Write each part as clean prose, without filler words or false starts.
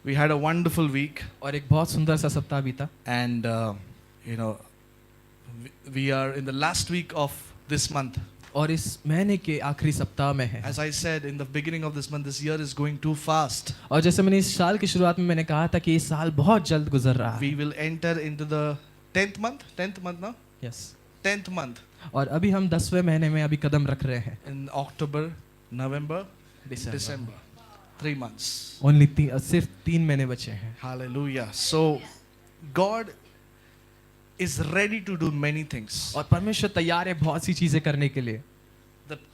We had a wonderful week, और एक बहुत सुंदर सा सप्ताह बीता and you know, we are in the last week of this month. और इस महीने के आखिरी सप्ताह में है। As I said in the beginning of this month, this year is going too fast. और जैसे मैंने इस साल की शुरुआत में मैंने कहा था कि ये साल बहुत जल्द गुजर रहा है। We will enter into the 10th month. 10th month now. Yes 10th month और अभी हम 10वें महीने में अभी कदम रख रहे हैं। in October, November, December. 3 months. Only सिर्फ 3 महीने बचे हैं। Hallelujah. So God is ready to do many things. और परमेश्वर तैयार है बहुत सी चीजें करने के लिए।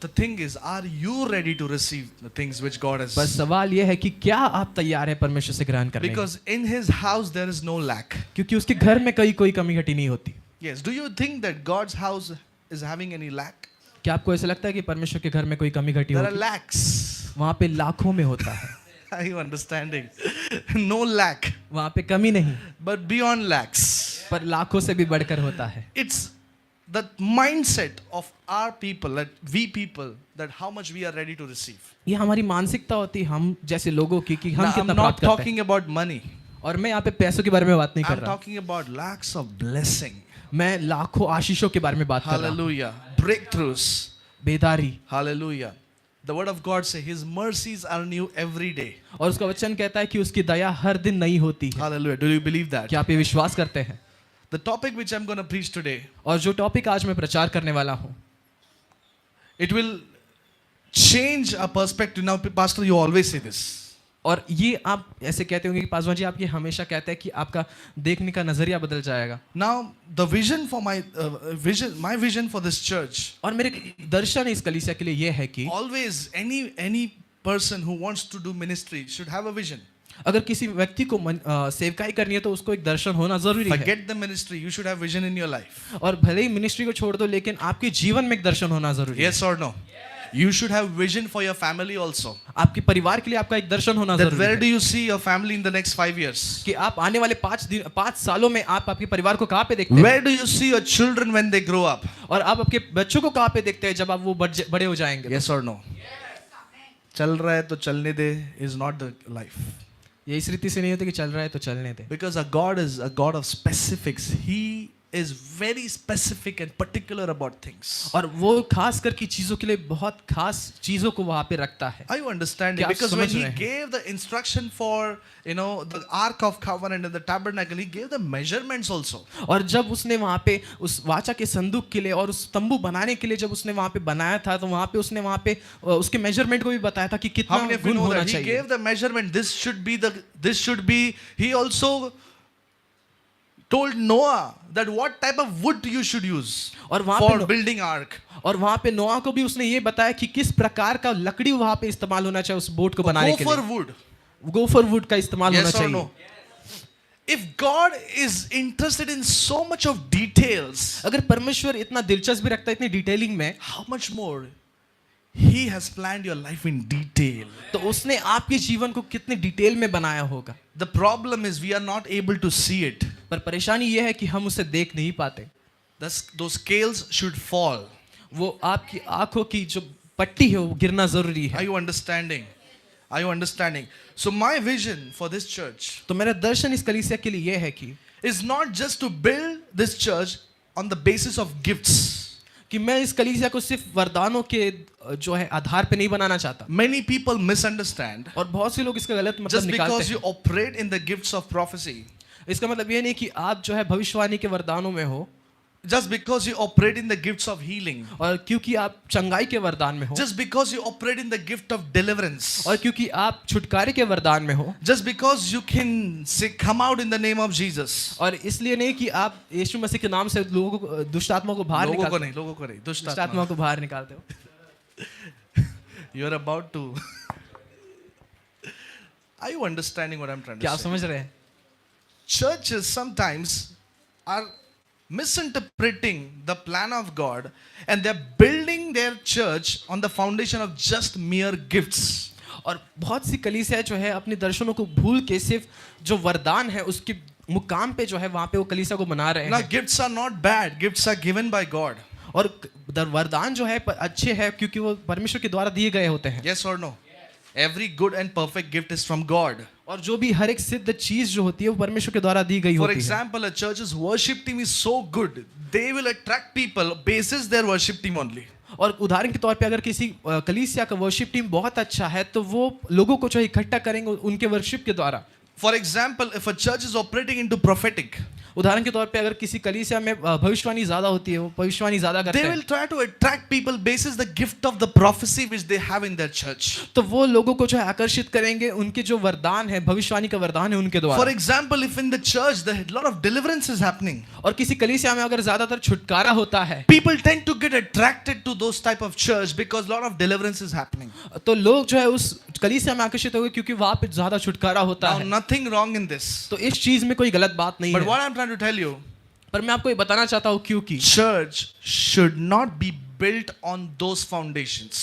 The thing is, are you ready to receive the things which God has? बस सवाल ये है कि क्या आप तैयार है परमेश्वर से ग्रहण करने के लिए? Because in His house there is no lack. क्योंकि उसके घर में कोई कमी घटी नहीं होती। Yes. Do you think that God's house is having any lack? क्या आपको ऐसा लगता है कि परमेश्वर के घर में कोई कमी घटी There are होती? lacks. वहाँ पे लाखों में होता है। Are you understanding? No lack. वहाँ पे कमी नहीं, But beyond lacks, पर लाखों से भी बढ़कर होता है। it's the mindset of our people, that we people, that how much we are ready to receive. ये हमारी मानसिकता होती है हम जैसे लोगों की कि हम Now, I'm कितना not प्राप्त करते हैं। talking about money. और मैं यहाँ पे पैसों के बारे में बात नहीं कर I'm रहा, talking about lakhs of blessing. मैं लाखों आशीषों के बारे में बात कर रहा हूँ। Hallelujah. Breakthroughs. बेदारी। Hallelujah. The word of God says His mercies are new every day. और उसका वचन कहता है कि उसकी दया हर दिन नई होती है। Hallelujah. Do you believe that? क्या आप ये विश्वास करते हैं? The topic which I'm going to preach today, और जो टॉपिक आज मैं प्रचार करने वाला हूँ, it will change our perspective. Now, Pastor, you always say this. और ये आप ऐसे कहते होंगे कि पासवान जी आप ये हमेशा कहते हैं कि आपका देखने का नजरिया बदल जाएगा। Now, the vision for my vision for this church, और मेरे दर्शन इस कलीसिया के लिए ये है कि always any person who wants to do ministry should have a vision. अगर किसी व्यक्ति को सेवकाई करनी है तो उसको एक दर्शन होना जरूरी है। Forget the ministry, you should have vision in your life. और भले ही मिनिस्ट्री को छोड़ दो लेकिन आपके जीवन में एक दर्शन होना जरूरी है। Yes or no? You should have vision for your family also. आपके परिवार के लिए आपका एक दर्शन होना That जरूरी where है। do you see your family in the next 5 years? कि आप आने वाले 5 सालों में आप आपके परिवार को कहाँ पे देखते हैं? Where do you see your children when they grow up? और आप आपके बच्चों को कहाँ पे देखते हैं जब आप वो बड़े हो जाएंगे? Yes or no? चल रहा है तो चलने दे is not the life. ये इस रीति से नहीं होता कि चल रहा है तो चलने दे। Because our God is a God of specifics. He is very specific and particular about things. और वो खास करके चीजों के लिए बहुत खास चीजों को वहाँ पे रखता है। Are you understanding? क्या आप Because when समझ He रहे हैं? gave the instruction for the Ark of Covenant and the tabernacle, He gave the measurements also. और जब उसने वहाँ पे उस वाचा के संदूक के लिए और उस तंबू बनाने के लिए जब उसने वहाँ पे बनाया था तो वहाँ पे उसने वहाँ पे उसके मेजरमेंट को भी बताया था कि How कितना many of you गुण know होना that? He चाहिए। gave the measurement. This should be. He also told Noah that what type of wood you should use और वहाँ for पे building ark. और वहाँ पे नोआ को भी उसने ये बताया कि किस प्रकार का लकड़ी वहाँ पे इस्तेमाल होना चाहिए उस बोट को बनाने Go के for लिए। wood. गोफर वुड का इस्तेमाल होना Yes or चाहिए। no? If God is interested in so much of details, अगर परमेश्वर इतना दिलचस्पी रखता है इतनी डिटेलिंग में, how much more He has planned your life in detail. तो उसने आपके जीवन को कितने डिटेल में बनाया होगा। The problem is we are not able to see it. पर परेशानी ये है कि हम उसे देख नहीं पाते। Those scales should fall. वो आपकी आंखों की जो पट्टी है वो गिरना जरूरी Are है। you understanding? Are you understanding? So my vision for this church तो मेरा दर्शन इस कलीसिया के लिए ये है कि is not just to build this church on the basis of gifts. मैं इस कलीसिया को सिर्फ वरदानों के जो है आधार पे नहीं बनाना चाहता। Many people misunderstand. और बहुत से लोग इसका गलत मतलब Just निकालते because you हैं। operate in the gifts of prophecy, इसका मतलब ये नहीं कि आप जो है भविष्यवाणी के वरदानों में हो, just because you operate in the gifts of healing, और क्योंकि आप चंगाई के वरदान में हो, just because you operate in the gift of deliverance, और क्योंकि आप छुटकारे के वरदान में हो, just because you can say come out in the name of Jesus. और इसलिए नहीं कि आप यीशु मसीह के नाम से लोगों को दुष्ट आत्मा को बाहर लोगों को निकालते नहीं, दुष्ट दुष्ट आत्मा आत्मा. को बाहर निकालते हो। You are about to. Are you understanding what I'm trying क्या to आप say? समझ रहे हैं? Churches sometimes are misinterpreting the plan of God and they're building their church on the foundation of just mere gifts. और बहुत सी कलीसिया जो है अपने दर्शनों को भूल के सिर्फ जो वरदान है उसके मुकाम पे जो है वहां पे वो कलीसिया को बना रहे Now हैं। gifts are not bad, gifts are given by God. और वरदान जो है अच्छे हैं क्योंकि वो परमेश्वर के द्वारा दिए गए होते हैं। Yes or no? Every good and perfect gift is from God. और जो भी हर एक सिद्ध चीज जो होती है वो परमेश्वर के द्वारा दी गई For होती है। example, a church's worship team is so good, they will attract people basis their worship team only. और उदाहरण के तौर पे अगर किसी कलीसिया का वर्शिप टीम बहुत अच्छा है तो वो लोगों को जो इकट्ठा करेंगे उनके वर्शिप के द्वारा। For example, if a church is operating into prophetic, उदाहरण के तौर पे अगर किसी कलीसिया में भविष्यवाणी ज्यादा होती है, वो भविष्यवाणी ज्यादा करते they हैं, will try to attract people basis the gift of the prophecy which they have in their church. तो वो लोगों को जो है आकर्षित करेंगे उनके जो वरदान है, भविष्यवाणी का वरदान है उनके For द्वारा। example, if in the church there a lot of deliverance is happening, और किसी कलीसिया में अगर ज्यादातर छुटकारा होता है people tend to get attracted to those type of church because lot of deliverance is happening. तो लोग जो है उस कलीसिया में आकर्षित होंगे क्योंकि वहां पे ज्यादा छुटकारा होता Now, है। nothing wrong in this. तो इस चीज में कोई गलत बात नहीं But है, what I'm trying to tell you, पर मैं आपको ये बताना चाहता हूँ क्योंकि church should not be built on those foundations.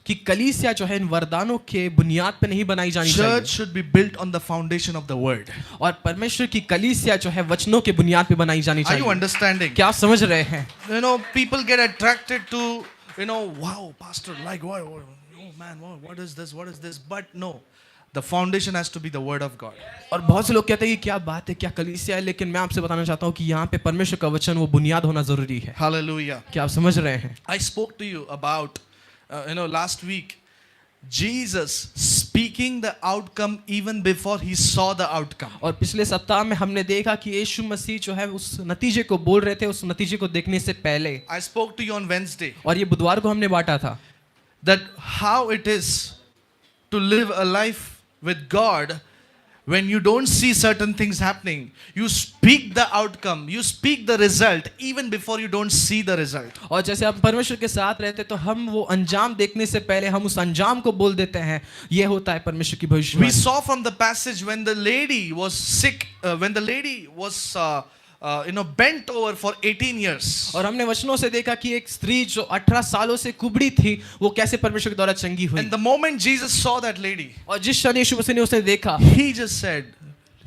कि कलीसिया जो है इन वरदानों के बुनियाद पे नहीं बनाई जानी Church चाहिए, should be built on the foundation of the word. और परमेश्वर की कलीसिया जो है वचनों के बुनियाद पे बनाई जानी Are you चाहिए। understanding? क्या आप समझ रहे हैं? You know, people get attracted to, wow, pastor, like, oh man, what is this? What is this? But no, the foundation has to be the word of God. और बहुत से लोग कहते हैं कि क्या बात है, क्या कलीसिया है, लेकिन मैं आपसे बताना चाहता हूँ कि यहाँ पे परमेश्वर का वचन वो बुनियाद होना जरूरी है। Hallelujah. क्या आप समझ रहे हैं? I spoke to you about, last week, Jesus speaking the outcome even before he saw the outcome. और पिछले सप्ताह में हमने देखा कि यीशु मसीह जो है उस नतीजे को बोल रहे थे, उस नतीजे को देखने से पहले। I spoke to you on Wednesday और ये बुधवार को हमने बांटा था that how it is to live a life with God when you don't see certain things happening. You speak the outcome, you speak the result even before you don't see the result. और जैसे हम परमेश्वर के साथ रहते तो हम वो अंजाम देखने से पहले हम उस अंजाम को बोल देते हैं। ये होता है परमेश्वर की We भविष्यवाणी। saw from the passage when the lady was sick, when the lady was bent over for 18 years. और हमने वचनों से देखा कि एक स्त्री जो 18 सालों से कुबड़ी थी वो कैसे परमेश्वर के द्वारा चंगी हुई। And the moment Jesus saw that lady, और जिस क्षण यीशु मसीह ने उसे देखा, he just said,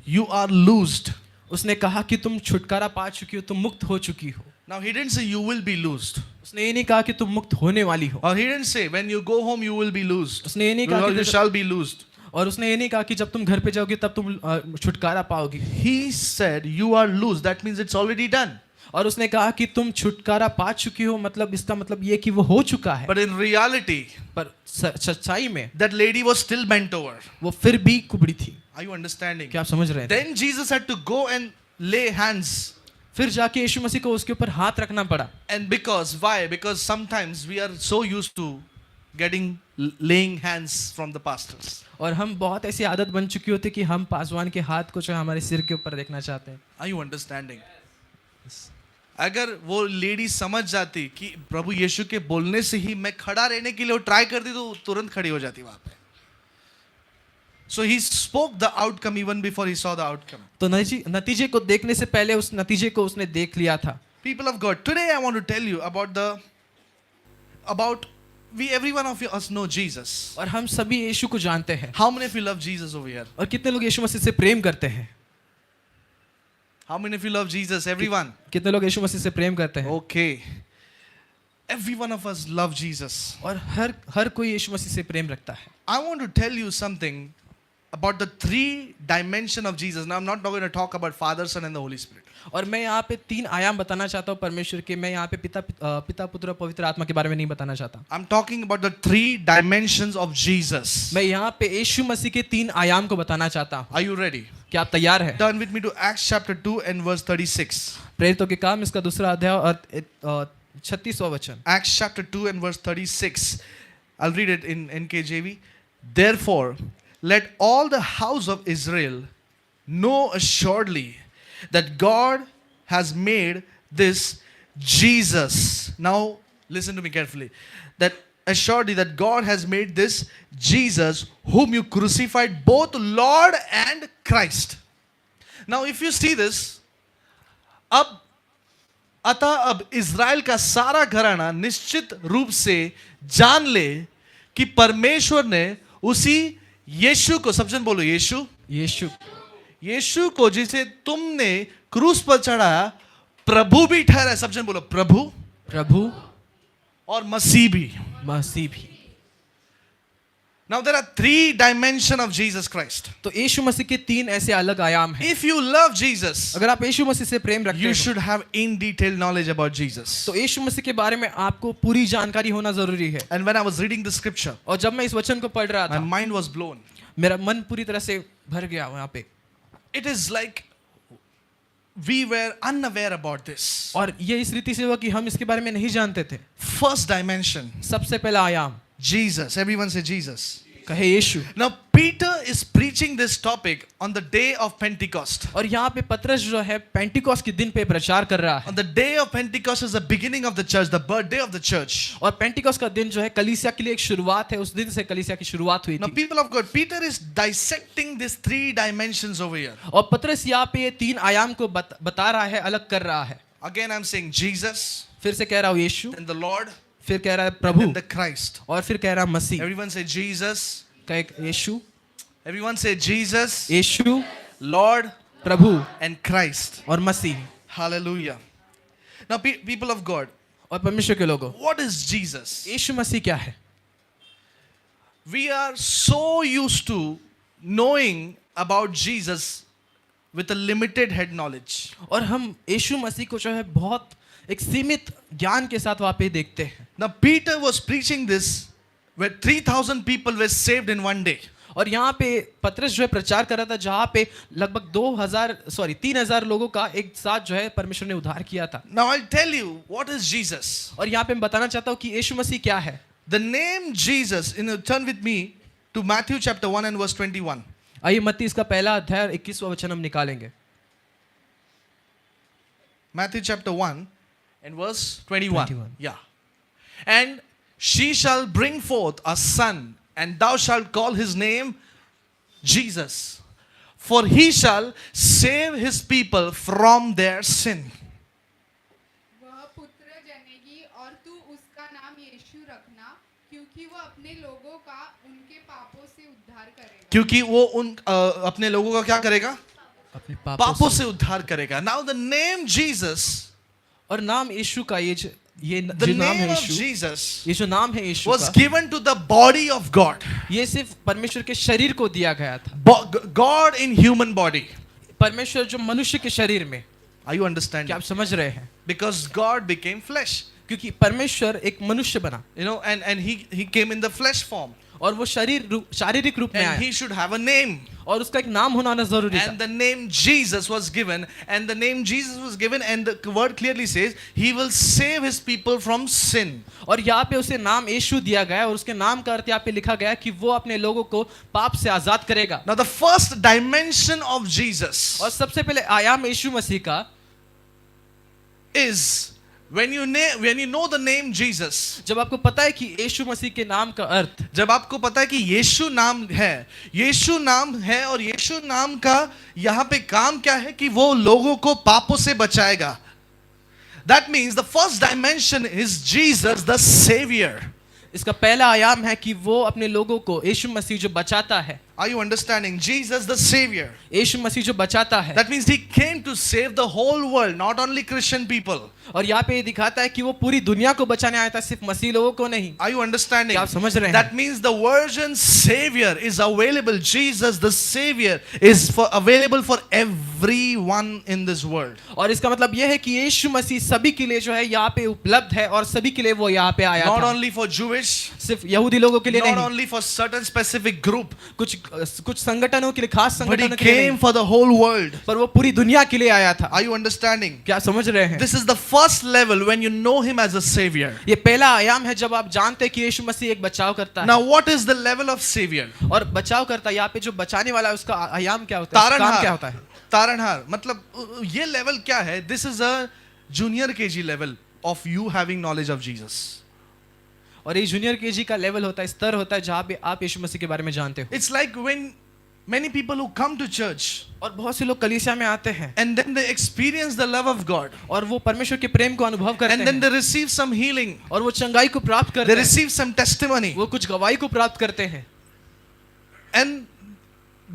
you are loosed. उसने कहा कि तुम छुटकारा पा चुकी हो, तुम मुक्त हो चुकी हो। Now he didn't say you will be loosed. उसने ये नहीं कहा कि तुम मुक्त होने वाली हो। Or he didn't say when you go home you will be loosed. उसने ये नहीं कहा Or you कि shall be loosed. और उसने ये नहीं कहा कि जब तुम घर पे जाओगे तब तुम छुटकारा पाओगी। He said you are loosed. That means it's already done. और उसने कहा कि तुम छुटकारा पा चुकी हो, मतलब इसका मतलब ये कि वो हो चुका है। But in reality, पर सच्चाई में that lady was still bent over. वो फिर भी कुबड़ी थी। Are you understanding? क्या आप समझ रहे हैं? Then Jesus had to go and lay hands. फिर जाके यीशु मसीह को उसके ऊपर हाथ रखना पड़ा। And because, why? Because sometimes we are so used to getting laying hands from the pastors. और हम बहुत ऐसी आदत बन चुकी होती कि हम पासवान के हाथ को जो है हमारे सिर के ऊपर देखना चाहते हैं। Are you understanding? अगर वो लेडी समझ जाती कि प्रभु यीशु के बोलने से ही मैं खड़ा रहने के लिए वो ट्राई करती तो तुरंत खड़ी हो जाती वहां पे। So he spoke the outcome even before he saw the outcome. तो नतीजे को देखने से पहले उस नतीजे को उसने देख लिया था। People of God, today I want to tell you about every one of us know Jesus. और हम सभी यीशु को जानते हैं। How many of you love Jesus over here? और कितने लोग यीशु मसीह से प्रेम करते हैं? How many of you love Jesus? Everyone. कितने लोग यीशु मसीह से प्रेम करते हैं? Okay. Every one of us love Jesus. और हर कोई यीशु मसीह से प्रेम रखता है। I want to tell you something about the three dimension of Jesus. Now I'm not going to talk about Father, Son and the Holy Spirit. और मैं यहाँ पे 3 आयाम बताना चाहता हूँ परमेश्वर के। मैं यहाँ पे पिता पुत्र और पवित्र आत्मा के बारे में नहीं बताना चाहता। I'm talking about the three dimensions of Jesus. मैं यहाँ पे यीशु मसीह के 3 आयाम को बताना चाहता हूँ। Are you ready? क्या आप तैयार हैं? Turn with me to Acts chapter 2 and verse 36. प्रेरितों के काम इसका 2 अध्याय और 36वां वचन। Acts chapter 2 and verse 36. I'll read it in NKJV. Therefore, let all the house of Israel know assuredly that God has made this Jesus. Now, listen to me carefully. That assuredly that God has made this Jesus whom you crucified both Lord and Christ. Now, if you see this, अब Israel का सारा घराना निश्चित रूप से जान ले कि परमेश्वर ने उसी यीशु को, सब जन बोलो यीशु को जिसे तुमने क्रूस पर चढ़ाया प्रभु भी ठहरा। सब जन बोलो प्रभु और मसीह भी। Now there are three dimensions of Jesus Christ. तो यीशु मसीह के तीन ऐसे अलग आयाम हैं। If you love Jesus, अगर आप यीशु मसीह से प्रेम रखते you हैं should have in detail knowledge about Jesus. तो यीशु मसीह के बारे में आपको पूरी जानकारी होना जरूरी है। And when I was reading the scripture, और जब मैं इस वचन को पढ़ रहा my था mind was blown. मेरा मन पूरी तरह से भर गया वहाँ पे। It is like we were unaware about this. और ये इस रीति से हुआ कि हम इसके बारे में नहीं जानते थे। First dimension, सबसे पहला आयाम Jesus. Everyone say Jesus. कहे यीशु। Now Peter is preaching this topic on the day of Pentecost. और यहाँ पे पतरस जो है पेंटिकॉस्ट के दिन पे प्रचार कर रहा है। On the day of Pentecost is the beginning of the church, the birthday of the church. और पेंटिकॉस्ट का दिन जो है कलीसिया के लिए एक शुरुआत है। उस दिन से कलीसिया की शुरुआत हुई Now थी। people of God, Peter is dissecting these three dimensions over here. और पतरस यहाँ पे ये तीन आयाम को बता रहा है, अलग कर रहा है। Again I'm saying Jesus, फिर से कह रहा हूँ यीशु, then the Lord, फिर कह रहा है प्रभु, and the Christ. और फिर कह रहा है मसीह। Everyone say Jesus. कहे यीशु, Everyone say Jesus, Yeshu, Lord, Prabhu and Christ. और मसीह। Hallelujah. Now people of God, और परमेश्वर के लोगों, what is Jesus? यीशु मसीह क्या है? We are so used to knowing about Jesus with a limited head knowledge. और हम यीशु मसीह को जो है बहुत एक सीमित ज्ञान के साथ वहाँ पे देखते हैं। Now Peter was preaching this where 3,000 people were saved in one day. और यहाँ पे पतरस जो है प्रचार कर रहा था जहाँ पे लगभग 3,000 लोगों का एक साथ जो है परमेश्वर ने उद्धार किया था। Now I'll tell you what is Jesus. और यहाँ पे मैं बताना चाहता हूँ कि यीशु मसीह क्या है। The name Jesus, turn with me to Matthew chapter 1 and verse 21. आइए मत्ती इसका पहला अध्याय 21वां वचन हम निकालेंगे। Matthew chapter 1 and verse 21. 21. Yeah. And she shall bring forth a son, and thou shalt call his name Jesus, for he shall save his people from their sin. वह पुत्र जनेगी और तू उसका नाम यीशु रखना, क्योंकि वो अपने लोगों का उनके पापों से उद्धार करेगा। क्योंकि वो अपने लोगों का क्या करेगा? अपने पापों से उद्धार करेगा. Now the name Jesus, और नाम यीशु का ये the जो नाम है name of यीशु, Jesus ये जो नाम है यीशु was का, given to the body of God. ये सिर्फ परमेश्वर के शरीर को दिया गया था। God in human body. परमेश्वर जो मनुष्य के शरीर में, Are you क्या understanding? आप समझ रहे हैं? Because God became flesh. क्योंकि परमेश्वर एक मनुष्य बना And he came in the flesh form. और वो शारीरिक रूप में And आया he should have a name. और उसका एक नाम होना जरूरी था। And the name Jesus was given. And the name Jesus was given, and the word clearly says, he will save his people from sin. और यहाँ पे उसे नाम यीशु दिया गया और उसके नाम का अर्थ यहाँ पे लिखा गया कि वो अपने लोगों को पाप से आजाद करेगा। Now the first dimension of Jesus और सबसे पहले आयाम यीशु मसीह का is when you know the name Jesus. जब आपको पता है कि यीशु मसीह के नाम का अर्थ, जब आपको पता है कि यीशु नाम है और यीशु नाम का यहाँ पे काम क्या है कि वो लोगों को पापों से बचाएगा. That means the first dimension is Jesus the Savior. इसका पहला आयाम है कि वो अपने लोगों को यीशु मसीह जो बचाता है। Are you understanding? Jesus the Savior. यीशु मसीह जो बचाता है। That means he came to save the whole world, not only Christian people. और यहाँ पे ये दिखाता है कि वो पूरी दुनिया को बचाने आया था, सिर्फ मसीह लोगों को नहीं। Are you understanding? क्या आप समझ रहे हैं? That means the virgin Savior is available. Jesus the Savior is available for everyone in this world. और इसका मतलब ये है कि यीशु मसीह सभी के लिए जो है यहाँ पे उपलब्ध है और सभी के लिए वो यहाँ पे आया Not था। only for Jewish, सिर्फ यहूदी लोगों के लिए not नहीं, only for certain specific group, कुछ संगठनों के लिए, खास but he संगठनों के लिए came नहीं, for the whole world. पर वो पूरी दुनिया के लिए आया था। Are you understanding? क्या समझ रहे हैं? This is the first level when you know him as a Savior. ये पहला आयाम है जब आप जानते हैं कि यीशु मसीह एक बचाव करता है। Now what is the level of Savior? और बचाव करता है, यहाँ पे जो बचाने वाला है उसका आयाम क्या होता है, उसका काम क्या होता है? तारणहार मतलब ये लेवल क्या है? This is a junior KG level of you having knowledge of Jesus. और ये जूनियर केजी का लेवल होता है, स्तर होता है जहाँ पे आप यीशु मसीह के बारे में जानते हो। It's like when many people who come to church और बहुत से लोग कलीसिया में आते हैं and then they experience the love of God, और वो परमेश्वर के प्रेम को अनुभव करते and then हैं they receive some healing, और वो चंगाई को प्राप्त they करते हैं, receive some testimony, वो कुछ गवाही को प्राप्त करते हैं and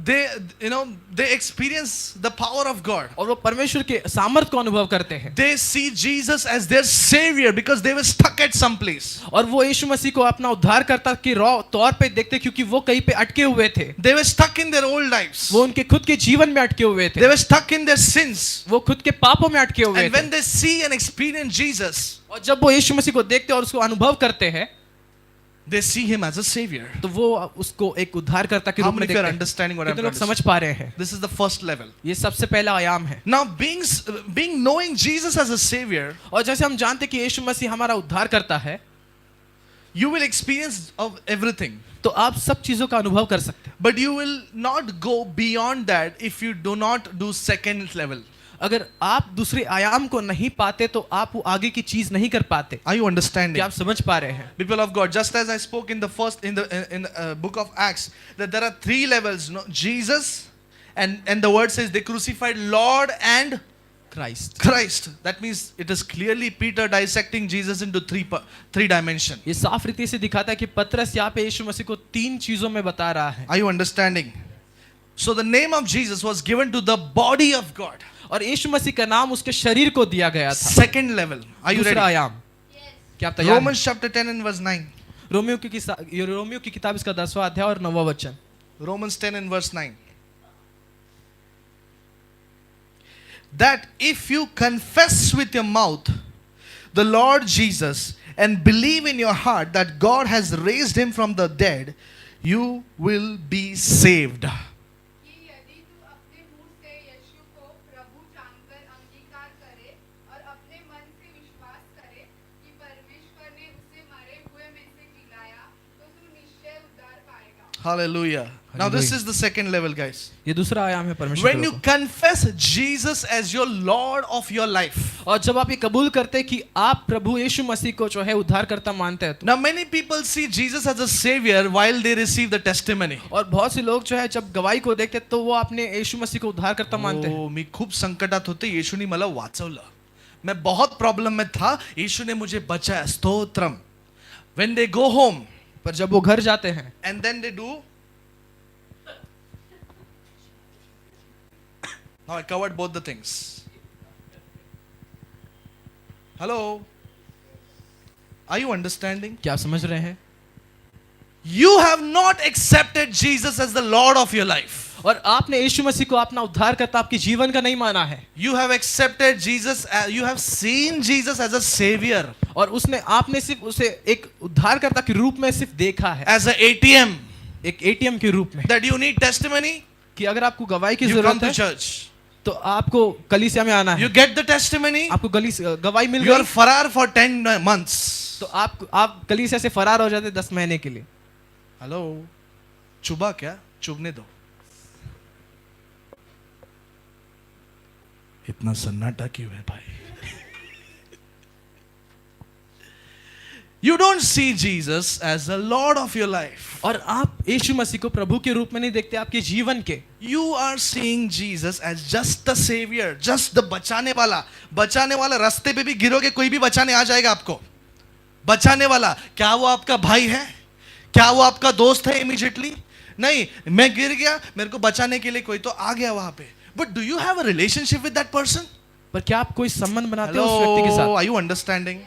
they experience the power of God. और वो परमेश्वर के सामर्थ को अनुभव करते हैं They see Jesus as their savior because they were stuck at some place. और वो यीशु मसीह को अपना उद्धारकर्ता के तौर पे देखते क्योंकि वो कहीं पे अटके हुए थे They were stuck in their old lives. वो उनके खुद के जीवन में अटके हुए They थे were stuck in their sins. वो खुद के पापों में अटके हुए And थे when they see and experience Jesus, और जब वो यीशु मसीह को देखते और उसको अनुभव करते हैं they see him as a savior. तो वो उसको एक उद्धारकर्ता के How रूप में many of you are देखते हैं understanding what I'm कितने trying लोग to समझ say? पा रहे हैं This is the first level. ये सबसे पहला आयाम है Now, being knowing Jesus as a savior, और जैसे हम जानते हैं कि यीशु मसीह हमारा उद्धार करता है you will experience of everything. तो आप सब चीजों का अनुभव कर सकते हैं But you will not go beyond that if you do not do second level. अगर आप दूसरे आयाम को नहीं पाते तो आप वो आगे की चीज नहीं कर पाते Are you understanding? क्या आप समझ पा रहे हैं People of God, just as I spoke in the book of Acts, that there are 3 levels. No? Jesus, and the word says they crucified Lord and Christ Christ. That means it is clearly Peter dissecting Jesus into three dimension. ये साफ रीति से दिखाता है कि पतरस यहाँ पे यीशु मसीह को 3 चीजों में बता रहा है Are you understanding? So the name of Jesus was given to the body of God. और यीशु मसीह का नाम उसके शरीर को दिया गया था Second level. Are you दूसरा ready? आयाम क्या आप तैयार हैं? Romans chapter 10 and verse 9. Romeo की किताब इसका 10वां अध्याय और 9वां वचन Romans 10 and verse 9. That if you confess with your mouth the Lord Jesus and believe in your heart that God has raised him from the dead, you will be saved. कि यदि तू अपने मुंह से यीशु को प्रभु जानकर अंगीकार करे और अपने मन से विश्वास करे कि परमेश्वर ने उसे मरे हुए में से जिलाया तो तू निश्चय उद्धार पाएगा. Hallelujah. Now this Hallelujah. is the second level, guys. ये दूसरा आयाम है परमेश्वर When के you लोगों confess Jesus as your Lord of your life. को। और जब आप ये कबूल करते हैं कि आप प्रभु यीशु मसीह को जो है उद्धारकर्ता मानते हैं तो Now many people see Jesus as a savior while they receive the testimony. और बहुत से लोग जो है जब गवाही को देखते हैं तो वो अपने यीशु मसीह को उद्धारकर्ता मानते हैं मी खूप संकटात होते येशूने मला वाचवलं मैं बहुत प्रॉब्लम में था येशूने मुझे बचाया stotram when they go home पर जब वो घर जाते हैं and then they do now I covered both the things. Hello, are you understanding? क्या आप समझ रहे हैं You have not accepted Jesus as the Lord of your life. और आपने यीशु मसीह को अपना उद्धारकर्ता आपके जीवन का नहीं माना है You have accepted Jesus, you have seen Jesus as a savior, और आपने सिर्फ उसे एक उद्धारकर्ता के रूप में सिर्फ देखा है as an ATM. एक एटीएम के रूप में That you need testimony, कि अगर आपको गवाही की you come जरूरत to है church. तो आपको कलीसिया में आना You है get the testimony, आपको गवाही मिल you are गई farar for 10 months. तो आप कलीसिया से फरार हो जाते 10 महीने के लिए हेलो चुबा क्या चुभने दो इतना सन्नाटा क्यों है भाई You don't see Jesus as the Lord of your life. और आप यीशु मसीह को प्रभु के रूप में नहीं देखते आपके जीवन के You are seeing Jesus as just the savior, just the बचाने वाला रास्ते पे भी गिरोगे कोई भी बचाने आ जाएगा आपको बचाने वाला क्या वो आपका भाई है क्या वो आपका दोस्त है इमीडिएटली नहीं मैं गिर गया मेरे को बचाने के लिए कोई तो आ गया वहां पे but do you have a relationship with that person पर क्या आप कोई संबंध बनाते हो उस व्यक्ति के हेलो साथ आर यू अंडरस्टैंडिंग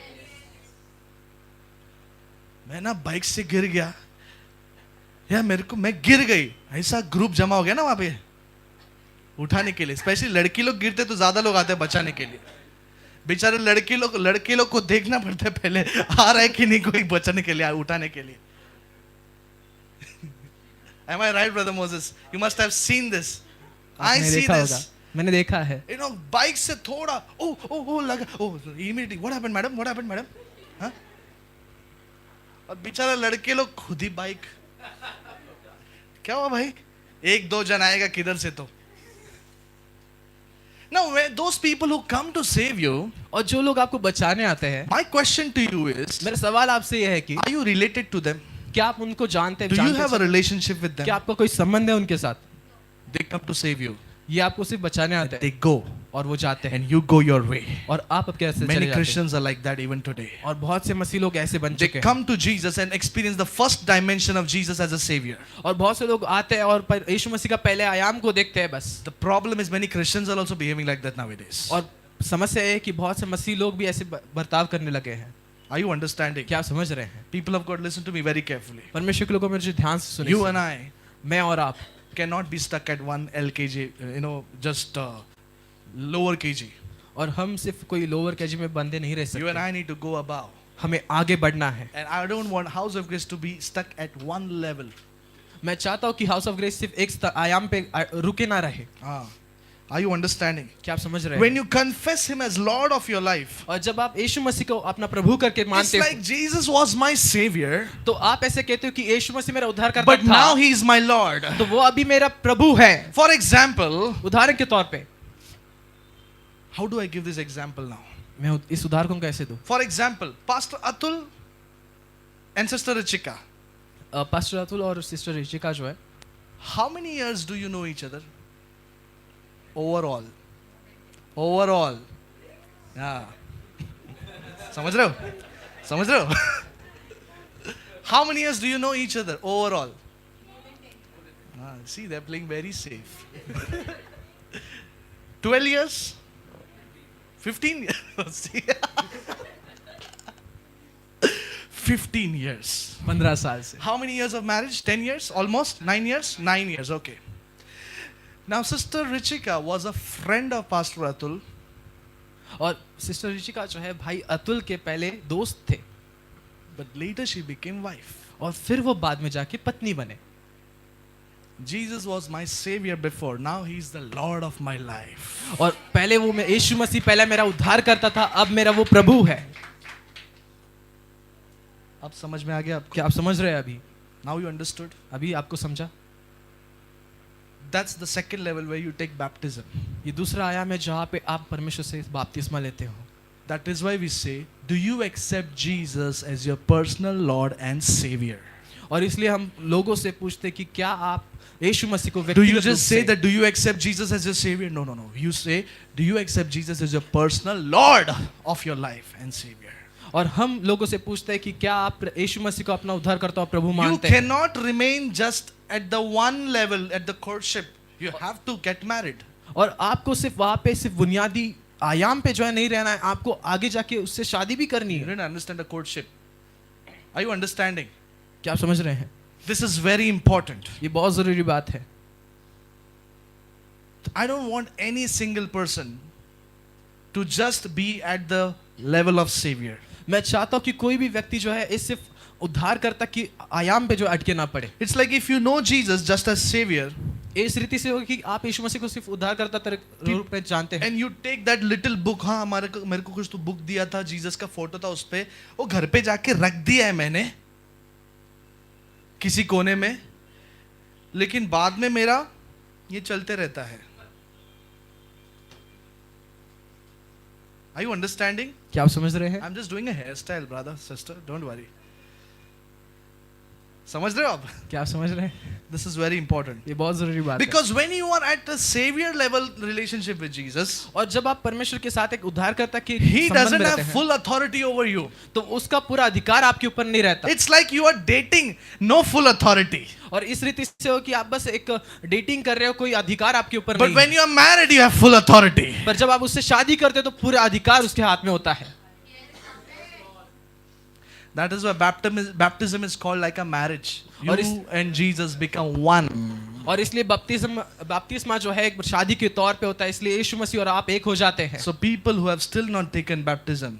मैं ना बाइक से गिर गया या मैं गिर गई ऐसा ग्रुप जमा हो गया ना वहां पे उठाने के लिए स्पेशली लड़की लोग गिरते तो ज्यादा लोग आते हैं बचाने के लिए बेचारे लड़के लोग को देखना पड़ता है पहले आ रहा है कि नहीं कोई बचाने के लिए उठाने के लिए Am I right, brother Moses? You must have seen this. I आपने see देखा this. होगा मैंने देखा है You know, बाइक से थोड़ा लगा immediately. What happened, madam? What happened, madam? हाँ? और बेचारा लड़के लोग खुद ही बाइक क्या हुआ भाई 1-2 जन आएगा किधर से तो Now, those people who come to save you, और जो लोग आपको बचाने आते हैं my question to you is, मेरा सवाल आपसे यह है कि are you related to them? क्या आप उनको जानते हैं Do you जानते have a हैं? relationship with क्या them? आपका कोई संबंध है उनके साथ They come to save you. ये आपको सिर्फ बचाने आते हैं They go. और वो जाते हैं and you go your way. और आप अब कैसे चले Many जाते हैं Christians are like that even today. और बहुत से मसीह लोग ऐसे बन They चुके हैं come to Jesus and experience the first dimension of Jesus as a savior. और बहुत से लोग आते हैं और यीशु मसीह का पहले आयाम को देखते हैं बस The problem is many Christians are also behaving like that nowadays. और समस्या है कि बहुत से मसीह लोग भी ऐसे बर्ताव करने लगे हैं Are you understanding? क्या आप समझ रहे हैं People of God, listen to me very carefully. परमेश्वर के लोगों में मुझे ध्यान से You सुनिए and I मैं और आप cannot be stuck at one LKG, just lower KG. और हम सिर्फ कोई लोअर केजी में बंधे नहीं रह You and सकते I need to go above. हमें आगे बढ़ना है And I don't want House of Grace to be stuck at one level. मैं चाहता हूँ कि हाउस ऑफ ग्रेस सिर्फ एक आयाम पे रुके ना रहे Are you understanding? क्या आप समझ रहे When हैं you confess Him as Lord of your life, और जब आप यीशु मसीह को अपना प्रभु करके it's मानते like हो Jesus was my Savior, तो आप ऐसे कहते हो कि यीशु मसीह मेरा उद्धार करता but now था He is my Lord. तो वो अभी मेरा प्रभु है For example, उदाहरण के तौर पे how do I give this example now? मैं इस उदाहरण को कैसे दूं For example, Pastor Atul and Sister Richika, pastor Atul और सिस्टर रिचिका जो है how many years do you know each other? Overall. Overall. Yeah. समझ रहे हो? समझ रहे हो? How many years do you know each other overall? See, they're playing very safe. 12 years? 15 years? See? 15 years. 15 साल से How many years of marriage? 10 years? Almost? 9 years? 9 years, okay. Now, Sister Richika was a friend of Pastor Atul. और sister Richika जो है भाई अतुल के पहले दोस्त थे But later she became wife. और फिर वो बाद में जाके पत्नी बने Jesus was my savior before. Now he is the Lord of my life. और पहले वो मैं यीशु मसीह पहले मेरा उद्धार करता था अब मेरा वो प्रभु है अब समझ में आ गया आपको? क्या आप समझ रहे हैं अभी Now you understood? अभी आपको समझा That's the second level where you take baptism. ये दूसरा आयाम है जहाँ पे आप परमेश्वर से बपतिस्मा लेते हो That is why we say, do you accept Jesus as your personal Lord and Savior? और इसलिए हम लोगों से पूछते कि क्या आप यीशु मसीह को Do you व्यक्तिगत रूप just say से that, do you accept Jesus as your Savior? No, no, no. You say, do you accept Jesus as your personal Lord of your life and Savior? और हम लोगों से पूछते हैं कि क्या आप यीशु मसीह को अपना उद्धारकर्ता और प्रभु You मानते हैं cannot remain just at the one level, at the courtship. You have to get married. और आपको सिर्फ वहाँ पे सिर्फ बुनियादी आयाम पे जो है नहीं रहना है आपको आगे जाके उससे शादी भी करनी You है didn't understand the courtship. Are you understanding? क्या आप समझ रहे हैं This is very important. ये बहुत जरूरी बात है I don't want any single person to just be at the level of Savior. मैं चाहता हूँ कि कोई भी व्यक्ति जो है इस सिर्फ उद्धारकर्ता की आयाम पे जो अटके ना पड़े It's like if you know Jesus just as Savior इस रीति से होगा कि आप यीशु मसीह को सिर्फ उद्धारकर्ता रूप में जानते हैं and you take that little book, हाँ मेरे को कुछ तो बुक दिया था, जीसस का फोटो था उस पे, वो घर पे जाके रख दिया है मैंने किसी कोने में, लेकिन बाद में मेरा ये चलते रहता है. Are you understanding? क्या आप समझ रहे हैं I'm just doing a hairstyle, brother, sister, don't worry. समझ रहे हो आप? क्या आप समझ रहे हैं This is very important. ये बहुत जरूरी बात है Because when you are at the Savior level relationship with Jesus, और जब आप परमेश्वर के साथ एक उद्धारकर्ता के He संबंध doesn't में have रहते हैं full authority over you. तो उसका पूरा अधिकार आपके ऊपर नहीं रहता It's like you are dating, no full authority. और इस रीति से हो कि आप बस एक डेटिंग कर रहे हो कोई अधिकार आपके ऊपर But नहीं when you are married, you have full authority. है पर जब आप उससे शादी करते हो तो पूरा अधिकार उसके हाथ में होता है That is why baptism is called like a marriage. You और इस- and Jesus become one. और इसलिए बपतिस्मा जो है एक शादी के तौर पे होता है इसलिए यीशु मसीह और आप एक हो जाते हैं So people who have still not taken baptism,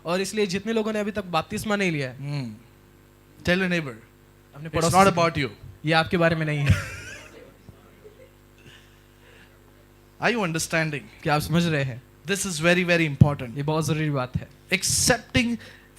और इसलिए जितने लोगों ने अभी तक बपतिस्मा नहीं लिया है tell your neighbor, अपने it's पड़ोसी not से about you. ये आपके बारे में नहीं है Are you understanding? क्या आप समझ रहे हैं This is very, very important. ये बहुत जरूरी बात है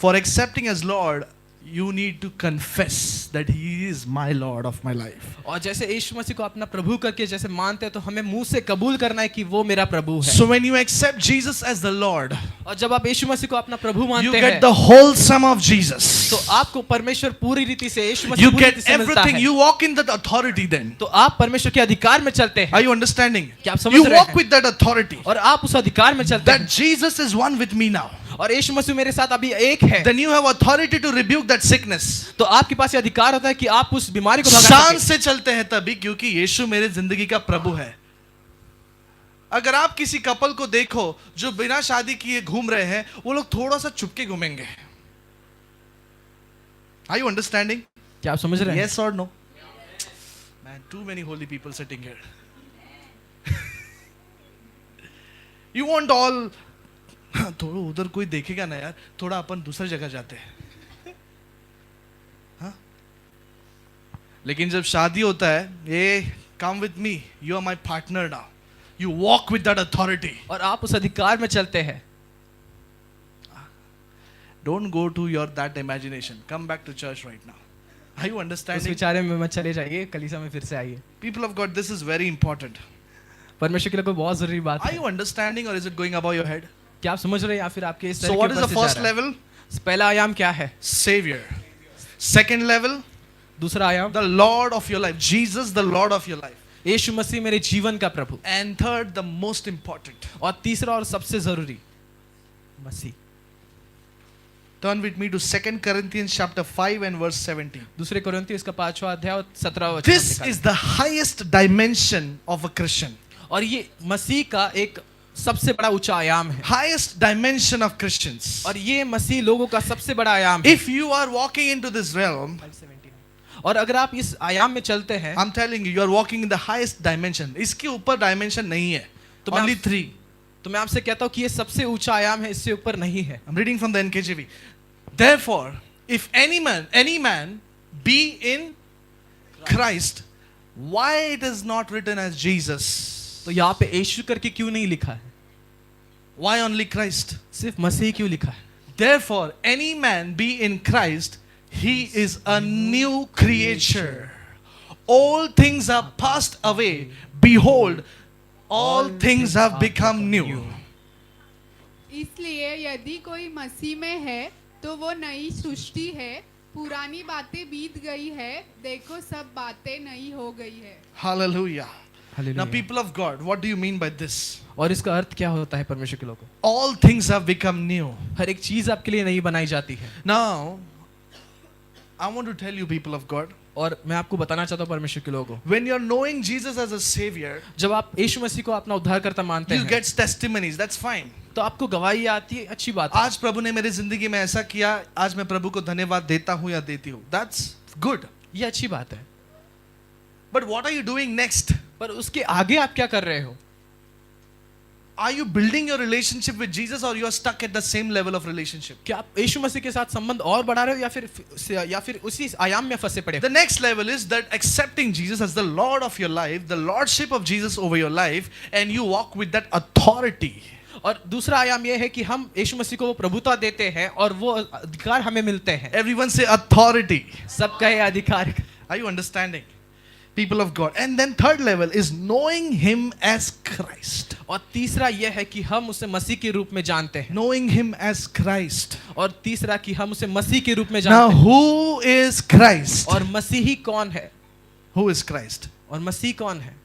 For accepting as Lord, you need to confess that He is my Lord of my life. और जैसे यीशु मसीह को अपना प्रभु करके जैसे मानते हैं तो हमें मुंह से कबूल करना है कि वो मेरा प्रभु है। So when you accept Jesus as the Lord, और जब आप यीशु मसीह को अपना प्रभु you मानते get हैं the whole sum of Jesus. तो आपको परमेश्वर पूरी रीति से यीशु मसीह You पूरी get रीति से मिलता everything. है। You walk in that authority then. तो आप परमेश्वर के अधिकार में चलते हैं Are you understanding? क्या आप समझ You रहे walk हैं? with that authority. और आप उस अधिकार में चलते That हैं Jesus is one with me now. और यीशु मसीह मेरे साथ अभी एक है। Then you have authority to rebuke that sickness. तो आपके पास ये अधिकार होता है कि आप उस बीमारी को भगा शान सकें। से चलते हैं तभी क्योंकि यीशु मेरे जिंदगी का प्रभु है। अगर आप किसी कपल को देखो जो बिना शादी किए घूम रहे हैं, वो लोग थोड़ा सा चुपके घूमेंगे। Are you understanding? क्या आप समझ रहे हैं? Yes or no? Man, too many holy people sitting here. You want all थोड़ा उधर कोई देखेगा ना यार, थोड़ा अपन दूसरी जगह जाते हैं। हाँ? लेकिन जब शादी होता है, ये come with me, you are my partner now. You walk with that authority. और आप उस अधिकार में चलते हैं। Don't go to your that imagination. Come back to church right now. Are you उस understanding? विचारे में मत चले जाइए, कलीसिया में फिर से आइए। People of God, this is very important. परमेश्वर के लिए कोई बहुत जरूरी बात Are है। you understanding or is it going above your head? क्या आप समझ रहे हैं या फिर आपके इस So तरह what के is ऊपर the से जा first रहा है? level? पहला आयाम क्या है? Savior. Second level, दूसरा आयाम the Lord of your life. Jesus, the Lord of your life. यीशु मसीह मेरे जीवन का प्रभु। And third, the most important. और तीसरा और सबसे जरूरी मसीह। Turn with me to 2 Corinthians chapter 5 and verse 17. दूसरे कोरिन्थियों इसका 5वां अध्याय और 17वां वचन हम This निकालें। is the highest dimension of a Christian. और ये मसीह का एक सबसे बड़ा ऊंचा आयाम है। Highest dimension of Christians. और ये मसीह लोगों का सबसे बड़ा आयाम है। If you are walking into this realm, और अगर आप इस आयाम में चलते हैं I'm telling you, you are walking in the highest dimension. इसके ऊपर dimension नहीं है. तो मैं Only आप- 3. तो मैं आपसे कहता हूँ कि ये सबसे ऊंचा आयाम है, इससे ऊपर नहीं है। I'm reading from the NKJV. Therefore, if any man be in Christ, why it is not written as Jesus? तो यहाँ पे यीशु करके क्यों नहीं लिखा है? Why only Christ? सिर्फ मसीह क्यों लिखा है? Therefore, any man be in Christ, he is a new creature. All things are passed away. Behold, all things have become new. इसलिए यदि कोई मसीह में है तो वो नई सृष्टि है, पुरानी बातें बीत गई है, देखो सब बातें नई हो गई है। Hallelujah. Now, hallelujah. people of God, what do you mean by this? और इसका अर्थ क्या होता है परमेश्वर के लोगों? All things have become new. हर एक चीज आपके लिए नई बनाई जाती है। Now, I want to tell you, people of God, और मैं आपको बताना चाहता हूँ परमेश्वर के लोगों, when you're knowing Jesus as a Savior, जब आप यीशु मसीह को अपना उद्धारकर्ता मानते you हैं get testimonies. That's fine. तो आपको गवाही आती है, अच्छी बात है। आज प्रभु ने मेरी जिंदगी में ऐसा किया, आज मैं प्रभु को धन्यवाद देता हूँ या देती हूँ. That's good. ये अच्छी बात है। But what are you doing next? पर उसके आगे आप क्या कर रहे हो? Are you building your relationship with Jesus or you are stuck at the same level of relationship? क्या आप यीशु मसीह के साथ संबंध और बढ़ा रहे हो या फिर उसी आयाम में फंसे पड़े हो? The next level is that accepting Jesus as the Lord of your life, the Lordship of Jesus over your life, and you walk with that authority. और दूसरा आयाम यह है कि हम यीशु मसीह को वो प्रभुता देते हैं और वो अधिकार हमें मिलते हैं। Everyone say authority. सबका ये अधिकार। Are you understanding? People of God. And then third level is knowing Him as Christ. और तीसरा यह है कि हम उसे मसीह के रूप में जानते हैं। Knowing Him as Christ. और तीसरा कि हम उसे मसीह के रूप में Now, जानते हैं। who is Christ? और मसीही कौन है? Who is Christ? और मसीह कौन है?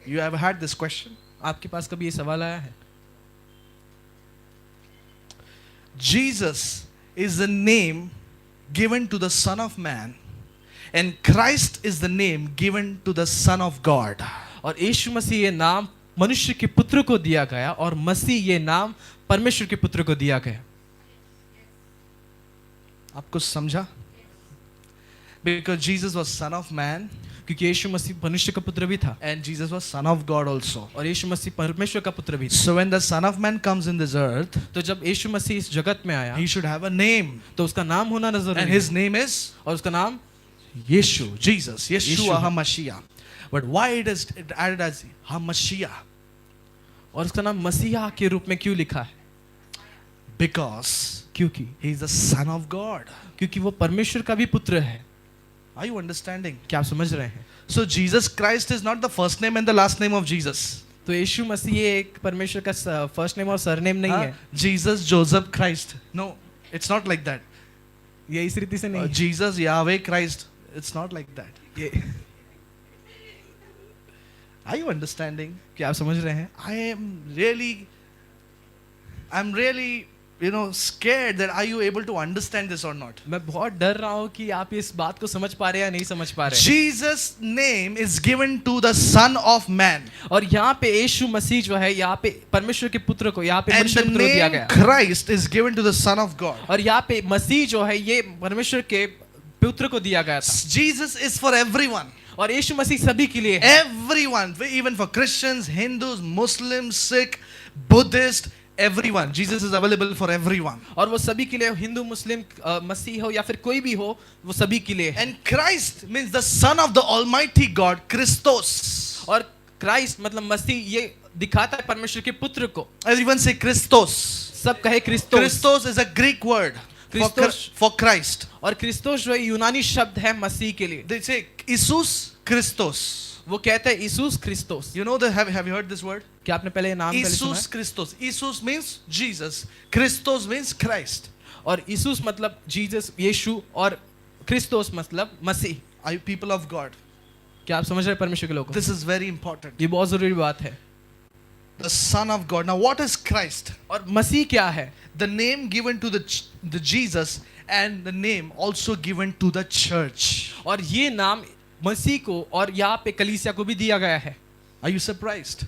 You ever had this question? आपके पास कभी ये सवाल आया है? Jesus is the name given to the Son of Man, and Christ is the name given to the Son of God. और यीशु मसीह ये नाम मनुष्य के पुत्र को दिया गया और मसीह ये नाम परमेश्वर के पुत्र को दिया गया। आपको समझा? Because Jesus was Son of Man क्योंकि यीशु मसीह मनुष्य का पुत्र भी था and Jesus was Son of God also. और यीशु मसीह परमेश्वर का पुत्र भी था। So when the Son of Man comes in this earth, तो जब यीशु मसीह इस जगत में आया He should have a name, तो उसका नाम होना जरूरी and है। His name is और उसका नाम Yeshu, Jesus, Yeshua Yeshua. HaMashiach. But why it is added as HaMashiach? और उसका नाम मसीहा के रूप में क्यों लिखा है? Because क्योंकि he is the Son of God. क्योंकि वो परमेश्वर का भी पुत्र है। Are you understanding? क्या आप समझ रहे हैं? So Jesus Christ is not the first name and the last name of Jesus. तो यीशु मसीह ये एक परमेश्वर का फर्स्ट नेम और सरनेम नहीं है। Jesus Joseph Christ. No, it's not like that. ये इस रीति से नहीं है। Jesus Yahweh Christ. It's not like that. ये Are you understanding? क्या आप समझ रहे हैं? I'm really, scared that are you able to understand this or not? मैं बहुत डर रहा हूँ कि आप इस बात को समझ पा रहे हैं या नहीं समझ पा रहे हैं। Jesus' name is given to the Son of Man. और यहाँ पे यीशु मसीह जो है, यहाँ पे परमेश्वर के पुत्र को, यहाँ पे And मनुष्य the पुत्र को दिया name गया। Christ is given to the Son of God. और यहाँ पे मसीह जो है ये परमेश्वर के पुत्र को दिया गया था। Jesus is for everyone. और यीशु मसीह सभी के लिए है। Everyone, even for Christians, Hindus, Muslims, Sikh, Buddhist, everyone. Jesus is available for everyone. और वो सभी के लिए, हिंदू मुस्लिम मसीह हो या फिर कोई भी हो, वो सभी के लिए है। And Christ means the Son of the Almighty God, Christos. और क्राइस्ट मतलब मसीह, ये दिखाता है परमेश्वर के पुत्र को। Everyone say Christos. सब कहे क्रिस्तोस। Christos is a Greek word for Christ. और क्रिस्तोस जो है यूनानी शब्द है मसीह के लिए। They say Jesus Christos. वो कहते हैं issues क्रिस्तोस। You know have you heard this word? क्या आपने पहले ये नाम पहले सुना Jesus है? Christos. Jesus means Jesus. Christos means Christ. और यीशुस मतलब जीसस, यीशु, और क्रिस्तोस मतलब मसीह। Are you people of God? क्या आप समझ रहे हैं परमेश्वर के लोगों? This is very important. ये बहुत जरूरी बात है। The Son of God. Now what is Christ? और मसीह क्या है? The name given to the Jesus and the name also given to the church. और ये नाम मसीह को और यहाँ पे कलीसिया को भी दिया गया है। Are you surprised?